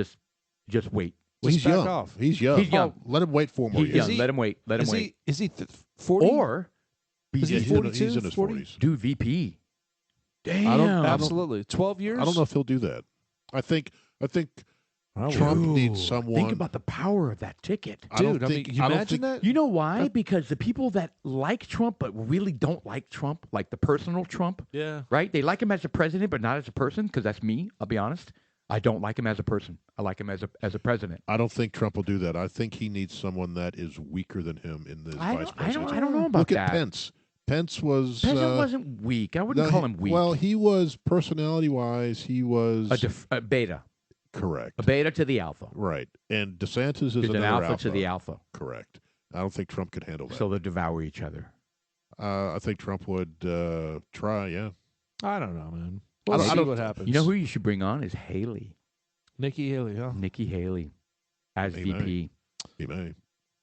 just wait. He's young. Off. He's young. He's young. Let him wait 4 more years. Let him wait. Let him wait. Is he 40? Or is he 42? He's in his 40s. Do VP. Damn. Absolutely. 12 years? I don't know if he'll do that. I think Trump needs someone. Think about the power of that ticket. Dude, you imagine that? You know why? Because the people that like Trump but really don't like Trump, like the personal Trump, right? They like him as a president but not as a person, because that's me, I'll be honest. I don't like him as a person. I like him as a president. I don't think Trump will do that. I think he needs someone that is weaker than him in this vice presidency. I don't know about Look that. Look at Pence. Pence wasn't weak. I wouldn't call him weak. Well, he was personality-wise. He was a beta. Correct. A beta to the alpha. Right. And DeSantis is an another alpha to the alpha. Correct. I don't think Trump could handle that. So they'll devour each other. I think Trump would try. Yeah. I don't know, man. I don't know what happens. You know who you should bring on is Haley. Nikki Haley, huh? Nikki Haley as VP. He may.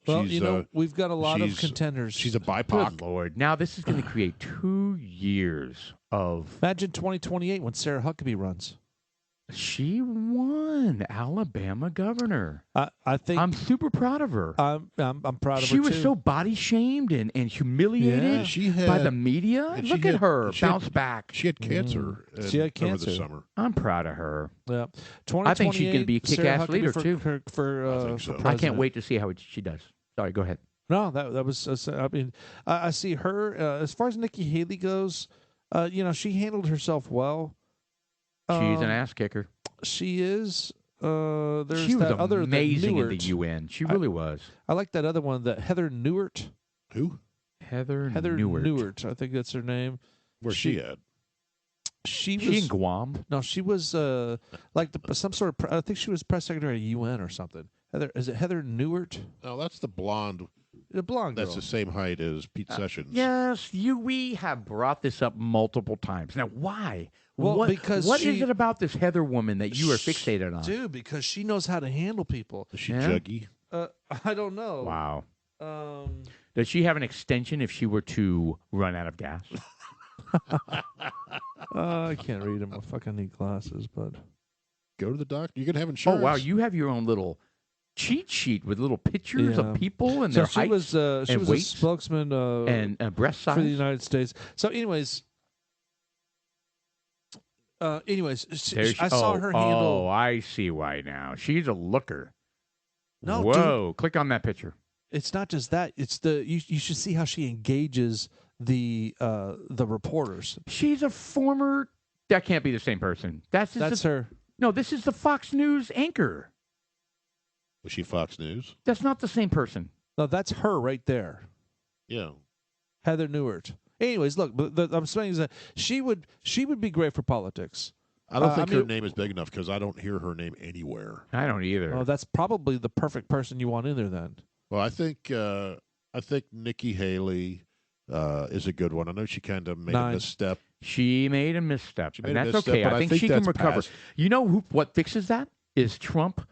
Well, we've got a lot of contenders. She's a BIPOC. Good Lord. Now this is going to create 2 years of... Imagine 2028 when Sarah Huckabee runs. She won Alabama governor. I think I'm super proud of her. I'm proud of her, She was too. so body shamed and humiliated by the media. Look at her bounce back. She had cancer. She had cancer over the summer. I'm proud of her. Yeah, I think she's going to be a kick-ass leader too. I can't wait to see how she does. Sorry, go ahead. No, that was. I mean, I see her as far as Nikki Haley goes. She handled herself well. She's an ass kicker. She is. She There's was that other amazing in the Newert. UN. She really was. I like that other one, that Heather Newert. Who? Heather Newert. I think that's her name. Where's she at? She was in Guam. No, she was like some sort of. I think she was press secretary at UN or something. Is it Heather Newert? No, that's the blonde. The blonde girl. That's the same height as Pete Sessions. Yes, we have brought this up multiple times. Now, why? Well, what is it about this Heather woman that you are fixated on? Dude, because she knows how to handle people. Is she juggy? I don't know. Wow. Does she have an extension if she were to run out of gas? I can't read them. I fucking need glasses, but go to the doctor. You can have insurance. Oh wow, you have your own little cheat sheet with little pictures of people and their heights she and was weights a spokesman and breast size for the United States. So, anyways, I saw her handle. Oh, I see why now. She's a looker. No, whoa! dude, click on that picture. It's not just that. It's you should see how she engages the reporters. She's a former. That can't be the same person. That's her. No, this is the Fox News anchor. Was she Fox News? That's not the same person. No, that's her right there. Yeah. Heather Newert. Anyways, look, I'm saying is that she would be great for politics. I don't think her name is big enough because I don't hear her name anywhere. I don't either. Oh, that's probably the perfect person you want in there then. Well, I think Nikki Haley is a good one. I know she kind of made a misstep. She made a misstep, and that's okay. I think she can recover. Past. You know what fixes that is Trump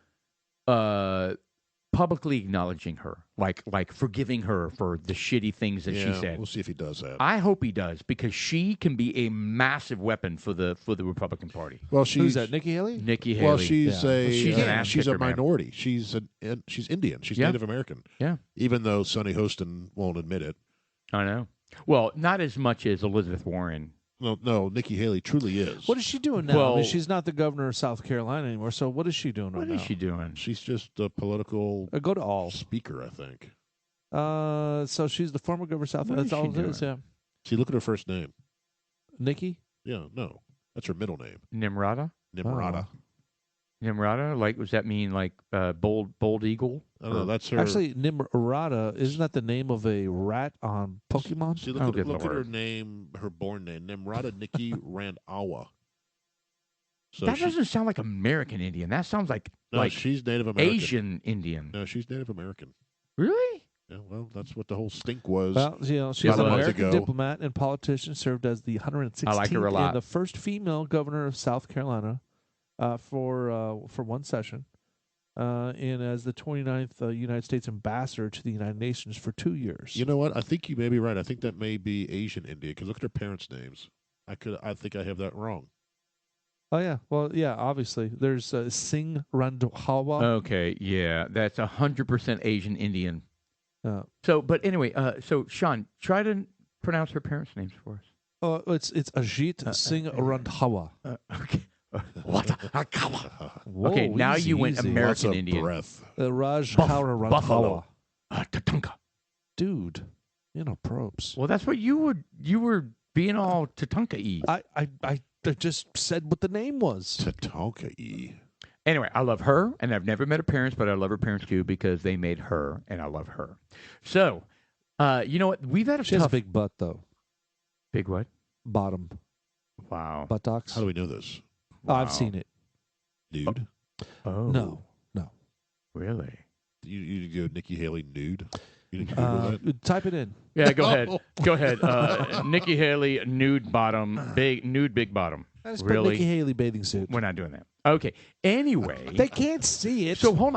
publicly acknowledging her, like forgiving her for the shitty things that she said. We'll see if he does that. I hope he does because she can be a massive weapon for the Republican Party. Well, who's that? Nikki Haley. Nikki Haley. Well, she's a man. minority. She's Indian. She's Native American. Yeah. Even though Sonny Hostin won't admit it. I know. Well, not as much as Elizabeth Warren. No, Nikki Haley truly is. What is she doing now? I Well- mean, she's not the governor of South Carolina anymore. So what is she doing right What now? is she doing? She's just a political Go to all. speaker, I think. So she's the former governor of South. What That's is all she it is. Yeah. See, look at her first name. Nikki. Yeah, no, that's her middle name, Nimrata? Nimrata. Nimrata? Like, does that mean like bold eagle? I don't know. That's her. Actually, Nimrata, isn't that the name of a rat on Pokemon? See, Oh, look good at her Lord. name, her born name, Nimrata Nikki Randawa. So That doesn't sound like American Indian. That sounds like she's Native American. Asian Indian. No, she's Native American. Really? Yeah, well, that's what the whole stink was. Well, she's About an a month American ago. diplomat and politician, served as the 116th I like her a lot. and the first female governor of South Carolina for one session, and as the 29th United States ambassador to the United Nations for 2 years. You know what? I think you may be right. I think that may be Asian Indian because look at her parents' names. I think I have that wrong. Oh, yeah. Well, yeah, obviously. There's Singh Randhawa. Okay, yeah, that's 100% Asian Indian. Uh, So, but anyway, so Sean, try to pronounce her parents' names for us. it's Ajit Singh Randhawa. Okay. What? Whoa, Okay, now easy, you went easy. American Lots of Indian. breath. Raj Kaur Buffalo. Randhawa. Tatanka. Dude, probes. Well, that's what you were being all Tatanka-y. I just said what the name was. Tatanka-y. Anyway, I love her, and I've never met her parents, but I love her parents too because they made her, and I love her. So, you know what? We've had a She has a tough big butt, though. big what? Bottom. Wow. Buttocks. How do we know this? Oh, I've Wow. seen it. Nude? Oh, No. really? You go Nikki Haley nude? You didn't Google that? Type it in. Yeah, go ahead. Go ahead. Nikki Haley, nude bottom, big bottom. I just put Really? Nikki Haley bathing suit. We're not doing that. Okay. Anyway. They can't see it. So hold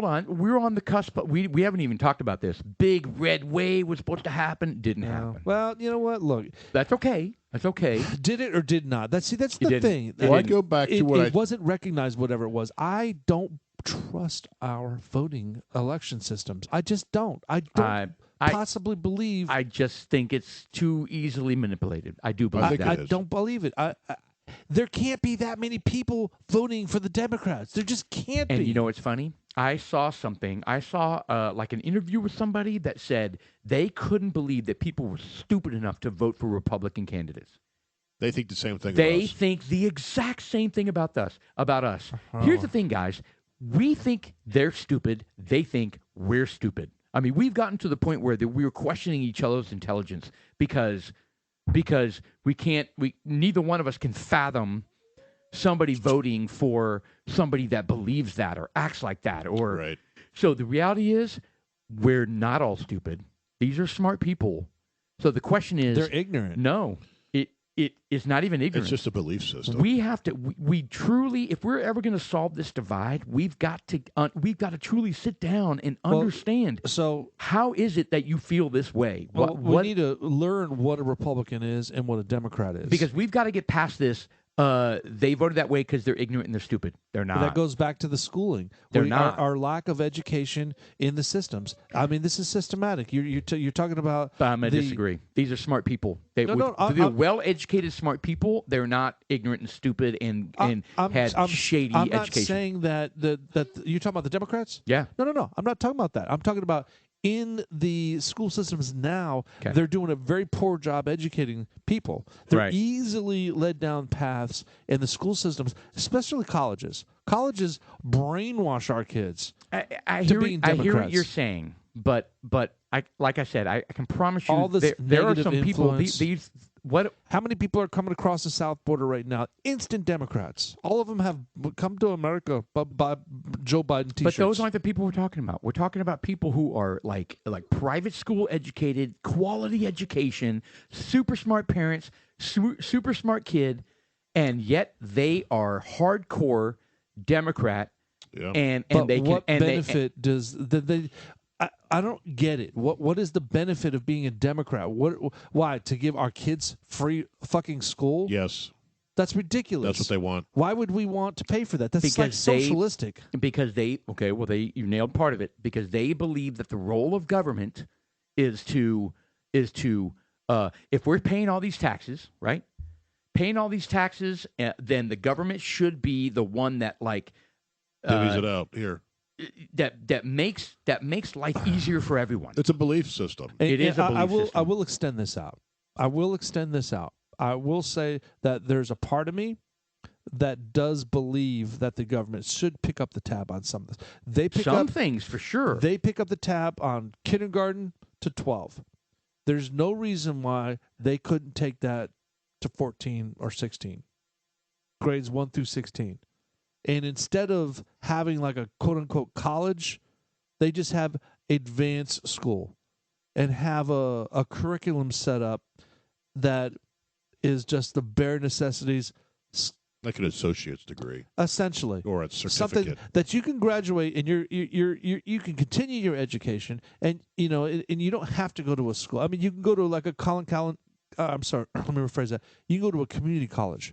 on. We're on the cusp, but we haven't even talked about this. Big red wave was supposed to happen. Didn't happen. Well, you know what? Look, That's okay. That's okay. did it or did not? That's It the didn't. thing. It Well, I didn't. go back to It, what it wasn't recognized, whatever it was. I don't trust our voting election systems. I just don't. I don't I- possibly believe. I just think it's too easily manipulated. I do believe think that. it I is. don't believe it. There can't be that many people voting for the Democrats. There just can't And be. you know what's funny? I saw something. I saw like an interview with somebody that said they couldn't believe that people were stupid enough to vote for Republican candidates. They think the same thing They about us. think the exact same thing about us. Here's the thing, guys. We think they're stupid. They think we're stupid. I mean, we've gotten to the point where we're questioning each other's intelligence because neither one of us can fathom somebody voting for somebody that believes that or acts like that. Or Right. So the reality is, we're not all stupid. These are smart people. So the question is, They're ignorant. no, it is not even ignorance. It's just a belief system. We have to. We truly, if we're ever going to solve this divide, we've got to truly sit down and understand. So How is it that you feel this way? we need to learn what a Republican is and what a Democrat is. Because we've got to get past this. They voted that way because they're ignorant and they're stupid. They're not. But that goes back to the schooling. They're not. Our lack of education in the systems. I mean, this is systematic. You're talking about. I'm going to disagree. These are smart people. They're I'm- well-educated, smart people. They're not ignorant and stupid and had shady I'm not education. saying that you're talking about the Democrats. Yeah. No. I'm not talking about that. I'm talking about in the school systems now. Okay. They're doing a very poor job educating people. They're Right. easily led down paths in the school systems, especially colleges. Colleges brainwash our kids. I to hear being I hear what Democrats. you're saying, but like I said, I can promise you All this there are negative some people. influence. These what How many people are coming across the South border right now? Instant Democrats. All of them have come to America by Joe Biden T-shirts. But those aren't the people we're talking about. We're talking about people who are like private school educated, quality education, super smart parents, super smart kid, and yet they are hardcore Democrat. Yeah. And But they can what and benefit does they? I don't get it. What is the benefit of being a Democrat? Why to give our kids free fucking school? Yes. That's ridiculous. That's what they want. Why would we want to pay for that? That's like Because they- socialistic. Because you nailed part of it, because they believe that the role of government is to if we're paying all these taxes, right? Paying all these taxes, then the government should be the one that Divvies it out here. that makes life easier for everyone. It's a belief system. It is a belief system. I will extend this out. I will say that there's a part of me that does believe that the government should pick up the tab on some of this. They pick Some up things for sure. They pick up the tab on kindergarten to 12. There's no reason why they couldn't take that to 14 or 16, grades 1 through 16. And instead of having like a quote-unquote college, they just have advanced school and have a curriculum set up that is just the bare necessities. Like an associate's degree, essentially, or a certificate, something that you can graduate and you can continue your education, and and you don't have to go to a school. I mean, you can go to like a I'm sorry, let me rephrase that. You can go to a community college,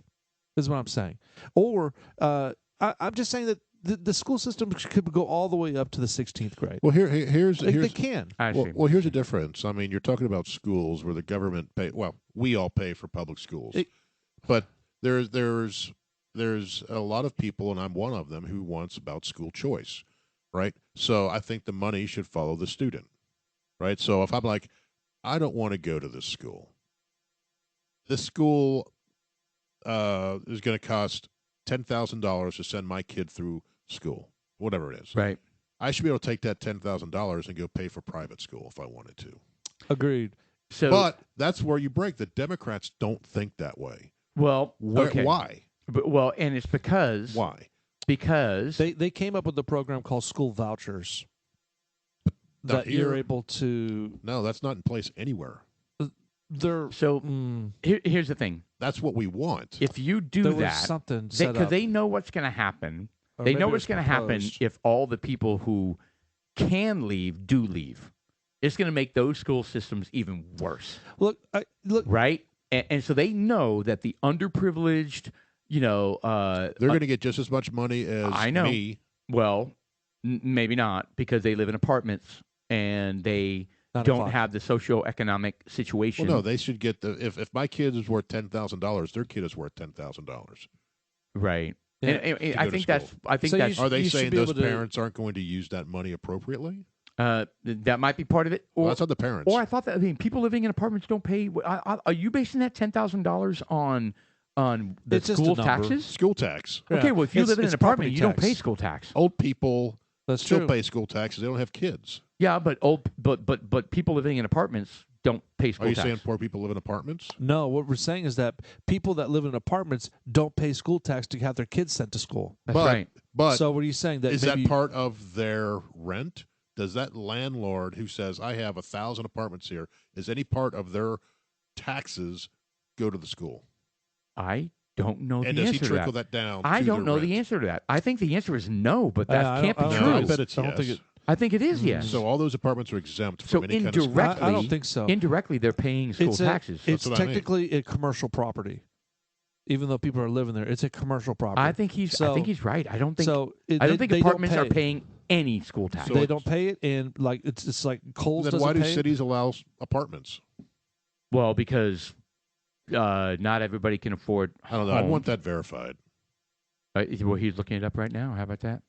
is what I'm saying, or I'm just saying that the school system could go all the way up to the 16th grade. Well, here's they can. Well, here's the difference. I mean, you're talking about schools where the government pay. Well, we all pay for public schools, but there's a lot of people, and I'm one of them, who wants about school choice, right? So I think the money should follow the student, right? So if I'm like, I don't want to go to this school. This school is going to cost $10,000 to send my kid through school, whatever it is. Right. I should be able to take that $10,000 and go pay for private school if I wanted to. Agreed. So, but that's where you break. The Democrats don't think that way. Well, okay. Why? Well, and it's because why? Because they came up with a program called school vouchers that you're able to. No, that's not in place anywhere. Here's the thing. That's what we want. If you do there that, was something set because up. they know what's going to happen. Or they maybe know it what's was going to happen proposed. if all the people who can leave do leave. It's going to make those school systems even worse. Look, right? And so they know that the underprivileged, they're going to get just as much money as I know. me. Well, maybe not, because they live in apartments and they don't have the socioeconomic situation. Well, no, they should get if my kid is worth $10,000, their kid is worth $10,000. Right. Yeah. And I think that's. Are they saying those parents aren't going to use that money appropriately? That might be part of it. Or that's not the parents. Or I thought that people living in apartments don't pay. Are you basing that $10,000 on the school taxes? School tax. Yeah. Okay, well, if you live in an apartment, you don't pay school tax. Old people still true. pay school taxes. They don't have kids. Yeah, but people living in apartments don't pay school tax. Are you saying poor people live in apartments? No, what we're saying is that people that live in apartments don't pay school tax to have their kids sent to school. That's right. But so what are you saying? That is that part of their rent? Does that landlord who says, I have 1,000 apartments here, is any part of their taxes go to the school? I don't know the answer to that. And does he trickle that down I don't know rent? the answer to that. I think the answer is no, but that can't be true. No, I bet it's yes. I think it is yes. So all those apartments are exempt from any kind of school tax. I don't think so. Indirectly, they're paying school taxes. It's technically a commercial property. Even though people are living there, it's a commercial property. I think he's right. I don't think they apartments don't are paying any school tax. So they don't pay it, and like it's like Kohl's then doesn't why do pay cities allow apartments? Well, because not everybody can afford. I don't know. I want that verified. Well, he's looking it up right now. How about that?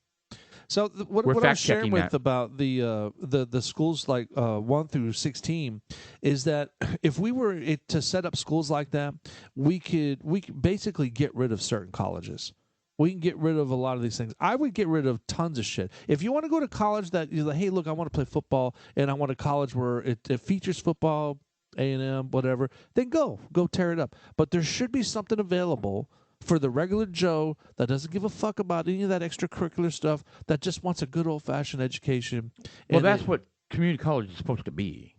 So what I was sharing with about the schools like 1 through 16 is that if we were to set up schools like that, we could basically get rid of certain colleges. We can get rid of a lot of these things. I would get rid of tons of shit. If you want to go to college that you're like, hey, look, I want to play football and I want a college where it features football, A&M, whatever, then go tear it up. But there should be something available for the regular Joe that doesn't give a fuck about any of that extracurricular stuff, that just wants a good old-fashioned education. Well, that's what community college is supposed to be.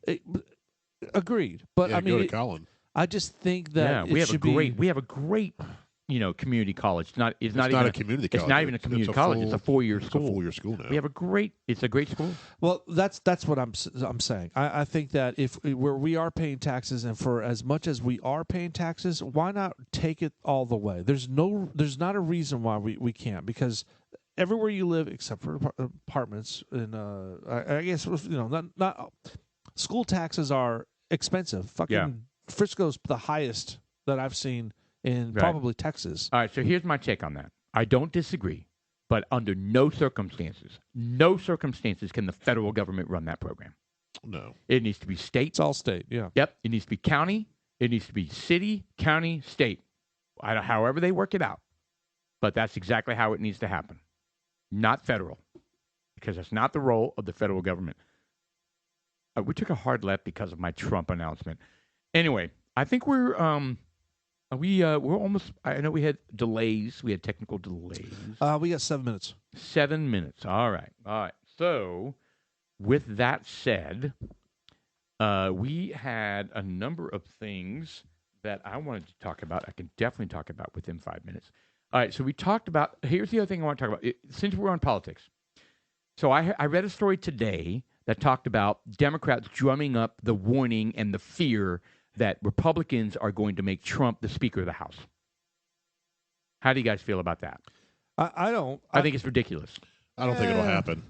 Agreed. But I mean, go to Collin. I just think that we have a great community college. It's not even a community college. It's not even a community college. It's a 4-year school. It's a 4-year school now. We have it's a great school. Well, that's what I'm saying. I think that where we are paying taxes, and for as much as we are paying taxes, why not take it all the way? There's not a reason why we can't, because everywhere you live except for apartments, and I guess not school taxes are expensive. Fucking Frisco's the highest that I've seen in probably Texas. All right, so here's my take on that. I don't disagree, but under no circumstances can the federal government run that program. No. It needs to be state. It's all state, yeah. Yep. It needs to be county. It needs to be city, county, state. However they work it out. But that's exactly how it needs to happen. Not federal. Because that's not the role of the federal government. We took a hard left because of my Trump announcement. Anyway, I think we're almost. I know we had delays. We had technical delays. We got 7 minutes. 7 minutes. All right. So, with that said, we had a number of things that I wanted to talk about. I can definitely talk about within 5 minutes. All right. So we talked about. Here's the other thing I want to talk about. Since we're on politics, so I read a story today that talked about Democrats drumming up the warning and the fear that Republicans are going to make Trump the Speaker of the House. How do you guys feel about that? I don't. I think it's ridiculous. I don't think it'll happen.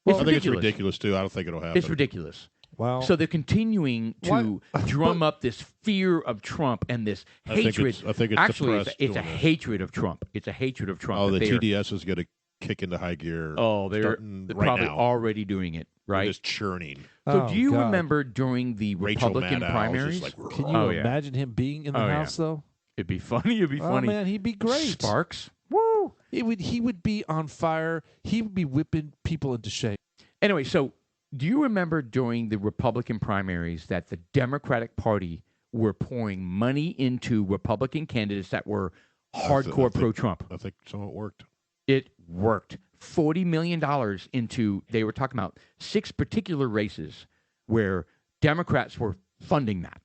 Well, I think it's ridiculous, too. I don't think it'll happen. It's ridiculous. Well, so they're continuing to drum up this fear of Trump and this hatred. I think it's actually, the it's a press doing hatred of Trump. It's a hatred of Trump. Oh, the TDS is going to kick into high gear. Oh, they're right probably now. already doing it, right? They're just churning. So do you God. remember during the Republican Maddow is primaries? just like, Can you imagine him being in the house, though? It'd be funny. It'd be funny. Oh, man, he'd be great. Sparks. Woo! He would be on fire. He would be whipping people into shape. Anyway, so do you remember during the Republican primaries that the Democratic Party were pouring money into Republican candidates that were hardcore pro-Trump? I think some of it worked. It worked. $40 million into, they were talking about 6 particular races where Democrats were funding that.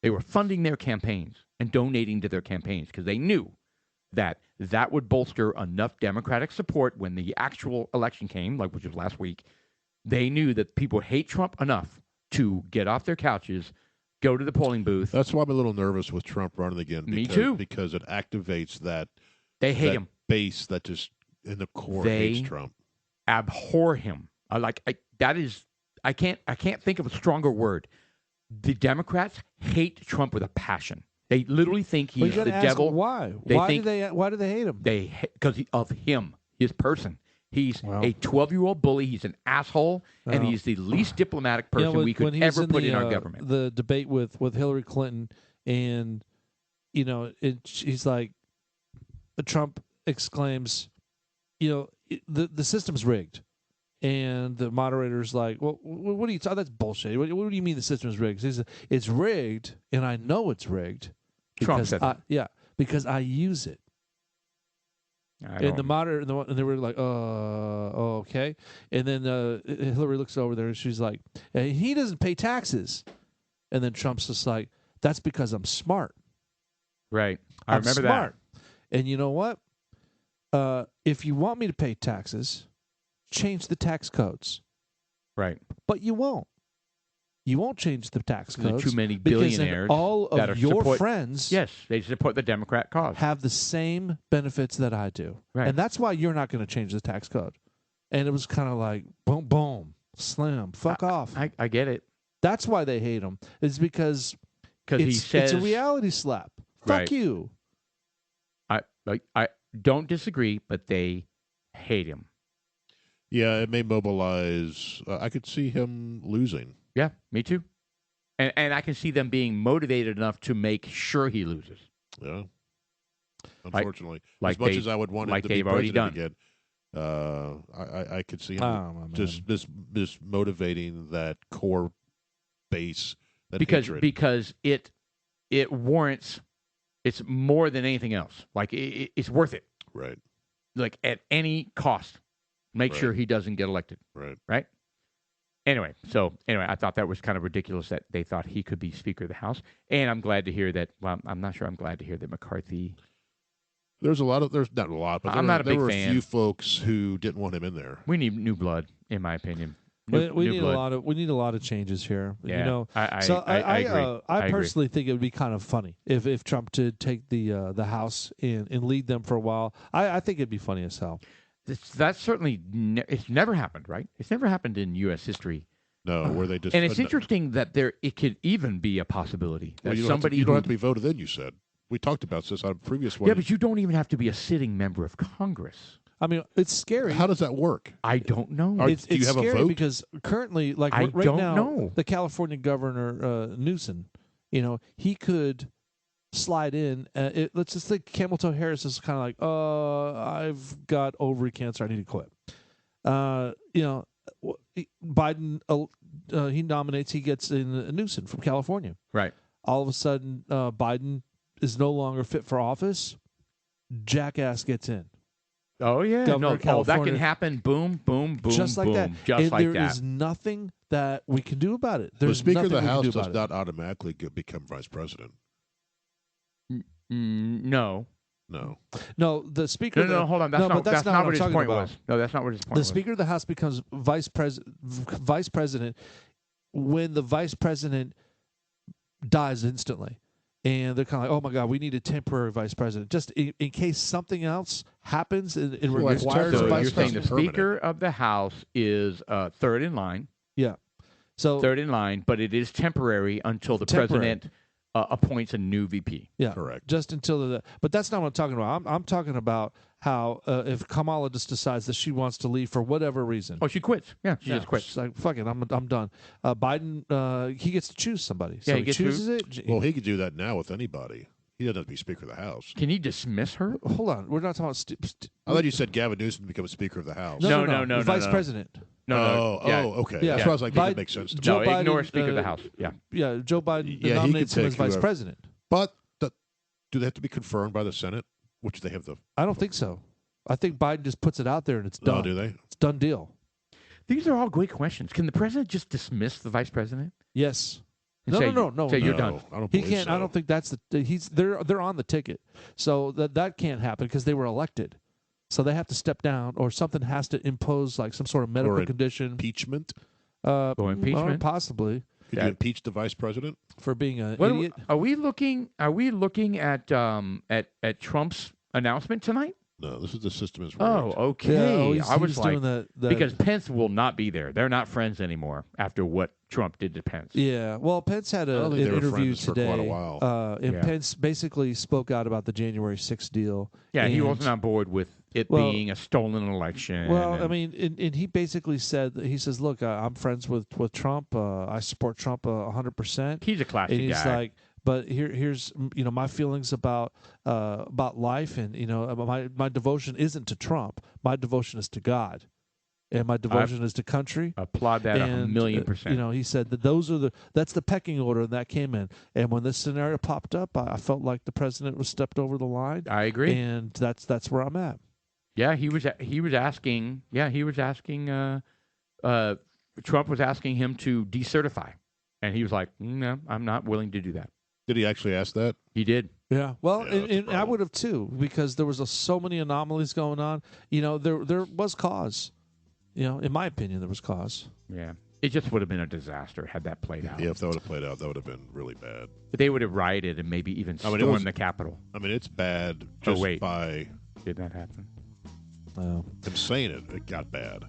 They were funding their campaigns and donating to their campaigns because they knew that that would bolster enough Democratic support when the actual election came, like which was last week. They knew that people hate Trump enough to get off their couches, go to the polling booth. That's why I'm a little nervous with Trump running again. Me too. Because it activates that they hate him. Base that just in the core they hates Trump. Abhor him. I can't think of a stronger word. The Democrats hate Trump with a passion. They literally think he's the devil. Why? They Why think, do they hate him? Because of him, his person. He's a 12-year-old bully. He's an asshole, and he's the least diplomatic person we could ever put in our government. The debate with Hillary Clinton, and he's like, Trump exclaims, the system's rigged. And the moderator's like, well, what are you talking? That's bullshit. What do you mean the system's rigged? He says, it's rigged, and I know it's rigged. Trump said that. Because I use it. And the moderator, and they were like, okay. And then Hillary looks over there, and she's like, he doesn't pay taxes. And then Trump's just like, that's because I'm smart. Right. I remember smart. That. And you know what? If you want me to pay taxes, change the tax codes. Right. But you won't. You won't change the tax codes. Too many billionaires all of your friends they support the Democrat cause. Have the same benefits that I do. Right. And that's why you're not going to change the tax code. And it was kind of like, boom, boom, slam, fuck off. I get it. That's why they hate him. It's because he says, it's a reality slap. Fuck you. I don't disagree, but they hate him. Yeah, it may mobilize. I could see him losing. Yeah, me too. And I can see them being motivated enough to make sure he loses. Yeah. Unfortunately, like as much as I would want him to be president again, I could see him just motivating that core base. That hatred. Because it warrants. It's more than anything else. Like it's worth it. Right. Like at any cost, make sure he doesn't get elected. Right. Right. Anyway, I thought that was kind of ridiculous that they thought he could be Speaker of the House, and I'm glad to hear that. Well, I'm not sure. I'm glad to hear that McCarthy. There's not a lot, but there were a few folks who didn't want him in there. We need new blood, in my opinion. We need a lot of changes here. Yeah, I agree. I personally agree. think it would be kind of funny if Trump did take the House and lead them for a while. I think it'd be funny as hell. That's certainly it's never happened, right? It's never happened in U.S. history No, where they just And it's interesting that it could even be a possibility that you somebody don't have to be voted in. You said we talked about this on a previous one. Yeah, but you don't even have to be a sitting member of Congress. I mean, it's scary. How does that work? I don't know. It's do you have a scary vote? because currently, like I right don't now, know. the California governor Newsom, he could slide in. Let's just think Camel Toe Harris is kind of like, I've got ovary cancer, I need to quit. Biden, he nominates, he gets in Newsom from California. Right. All of a sudden, Biden is no longer fit for office. Jackass gets in. Oh, yeah. Governor of that California. can happen. Boom, boom, boom, Just like boom. that. Just and like there that. is nothing that we can do about it. The There's Speaker of nothing the we can House do does about not automatically become vice president. No. No. No, the Speaker. No, hold on. That's not that's what I'm his talking point about. was. No, that's not what his point The was. Speaker of the House becomes vice president when the vice president dies instantly. And they're kind of like, oh, my God, we need a temporary vice president. Just in case something else happens and it Well, requires So a vice you're saying the president. Speaker of the House is third in line. Yeah. So Third in line, but it is temporary until the Temporary. president appoints a new VP. yeah, Correct. just until but that's not what I'm talking about. I'm talking about how if Kamala just decides that she wants to leave for whatever reason. Oh, she quits. Yeah, she Yeah, just quits. she's like, fuck it, I'm done. Biden, he gets to choose somebody. So Yeah, he he gets to- chooses it. Well, he could do that now with anybody. He doesn't have to be Speaker of the House. Can he dismiss her? Hold on, we're not talking about. I thought you said Gavin Newsom become Speaker of the House. No, vice no. president. No, yeah. Okay. Yeah. That's why I was like, that Biden- makes sense to me. Joe No, ignore Biden, Speaker of the House. Yeah. Yeah, Joe Biden Yeah, he nominates could him as pick vice whoever. president. But do they have to be confirmed by the Senate? Which they have the. I don't think so. I think Biden just puts it out there and it's done. No, do they? It's done deal. These are all great questions. Can the president just dismiss the vice president? Yes. And No, say, no. Say you're No, done. I don't He believe can't. so. I don't think that's they're on the ticket, so that can't happen because they were elected, so they have to step down or something has to impose like some sort of medical Or condition. Impeachment? Or impeachment? Possibly Could Yeah. you impeach the vice president? for being an What idiot. are we looking? Are we looking at Trump's announcement tonight? No, this is the system is rigged. Oh, okay. he's, I was he's like, doing that because Pence will not be there. They're not friends anymore after what Trump did to Pence. yeah. Well, Pence had I an don't think they were interview friends for today, quite a while. and Yeah. Pence basically spoke out about the January 6th deal. Yeah, he and- wasn't on board with it Well- being a stolen election. Well, and- I mean, and he basically said that he says, "Look, I'm friends with Trump. I support Trump 100%." he's a classic And he's guy. like, "But here's my feelings about life, and my devotion isn't to Trump. My devotion is to God, and my devotion is to country." Applaud that And 1,000,000%. he said that that's the pecking order, and that came in. And when this scenario popped up, I felt like the president was stepped over the line. I agree. And that's where I'm at. Yeah, he was asking. Yeah, he was asking. Trump was asking him to decertify, and he was like, "No, I'm not willing to do that." Did he actually ask that? He did. Yeah, well, Yeah, that's a and I problem. would have too, because there was so many anomalies going on. There was cause. In my opinion, there was cause. Yeah, it just would have been a disaster had that played out. Yeah, if that would have played out, that would have been really bad. They would have rioted and maybe even I mean, stormed the Capitol. I mean, it's bad Oh, just wait. by Did that happen? Oh. him saying it. It got bad.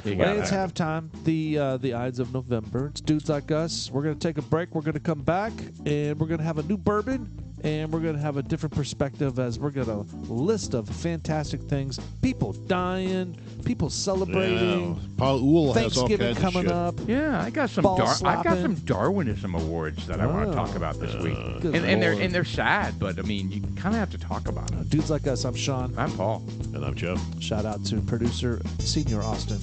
It Well, got it's happened. halftime. The Ides of November. It's dudes like us. We're gonna take a break. We're gonna come back, and we're gonna have a new bourbon, and we're gonna have a different perspective as we're gonna list of fantastic things. People dying, people celebrating. Yeah. Paul Uhl has all Thanksgiving kinds of coming shit. up. Yeah, I got some. Ball I got slapping. some Darwinism awards that I want Oh. to talk about this week, Good and Lord. they're sad, but I mean, you kind of have to talk about it. Dudes like us. I'm Sean. I'm Paul. And I'm Joe. Shout out to producer Senior Austin.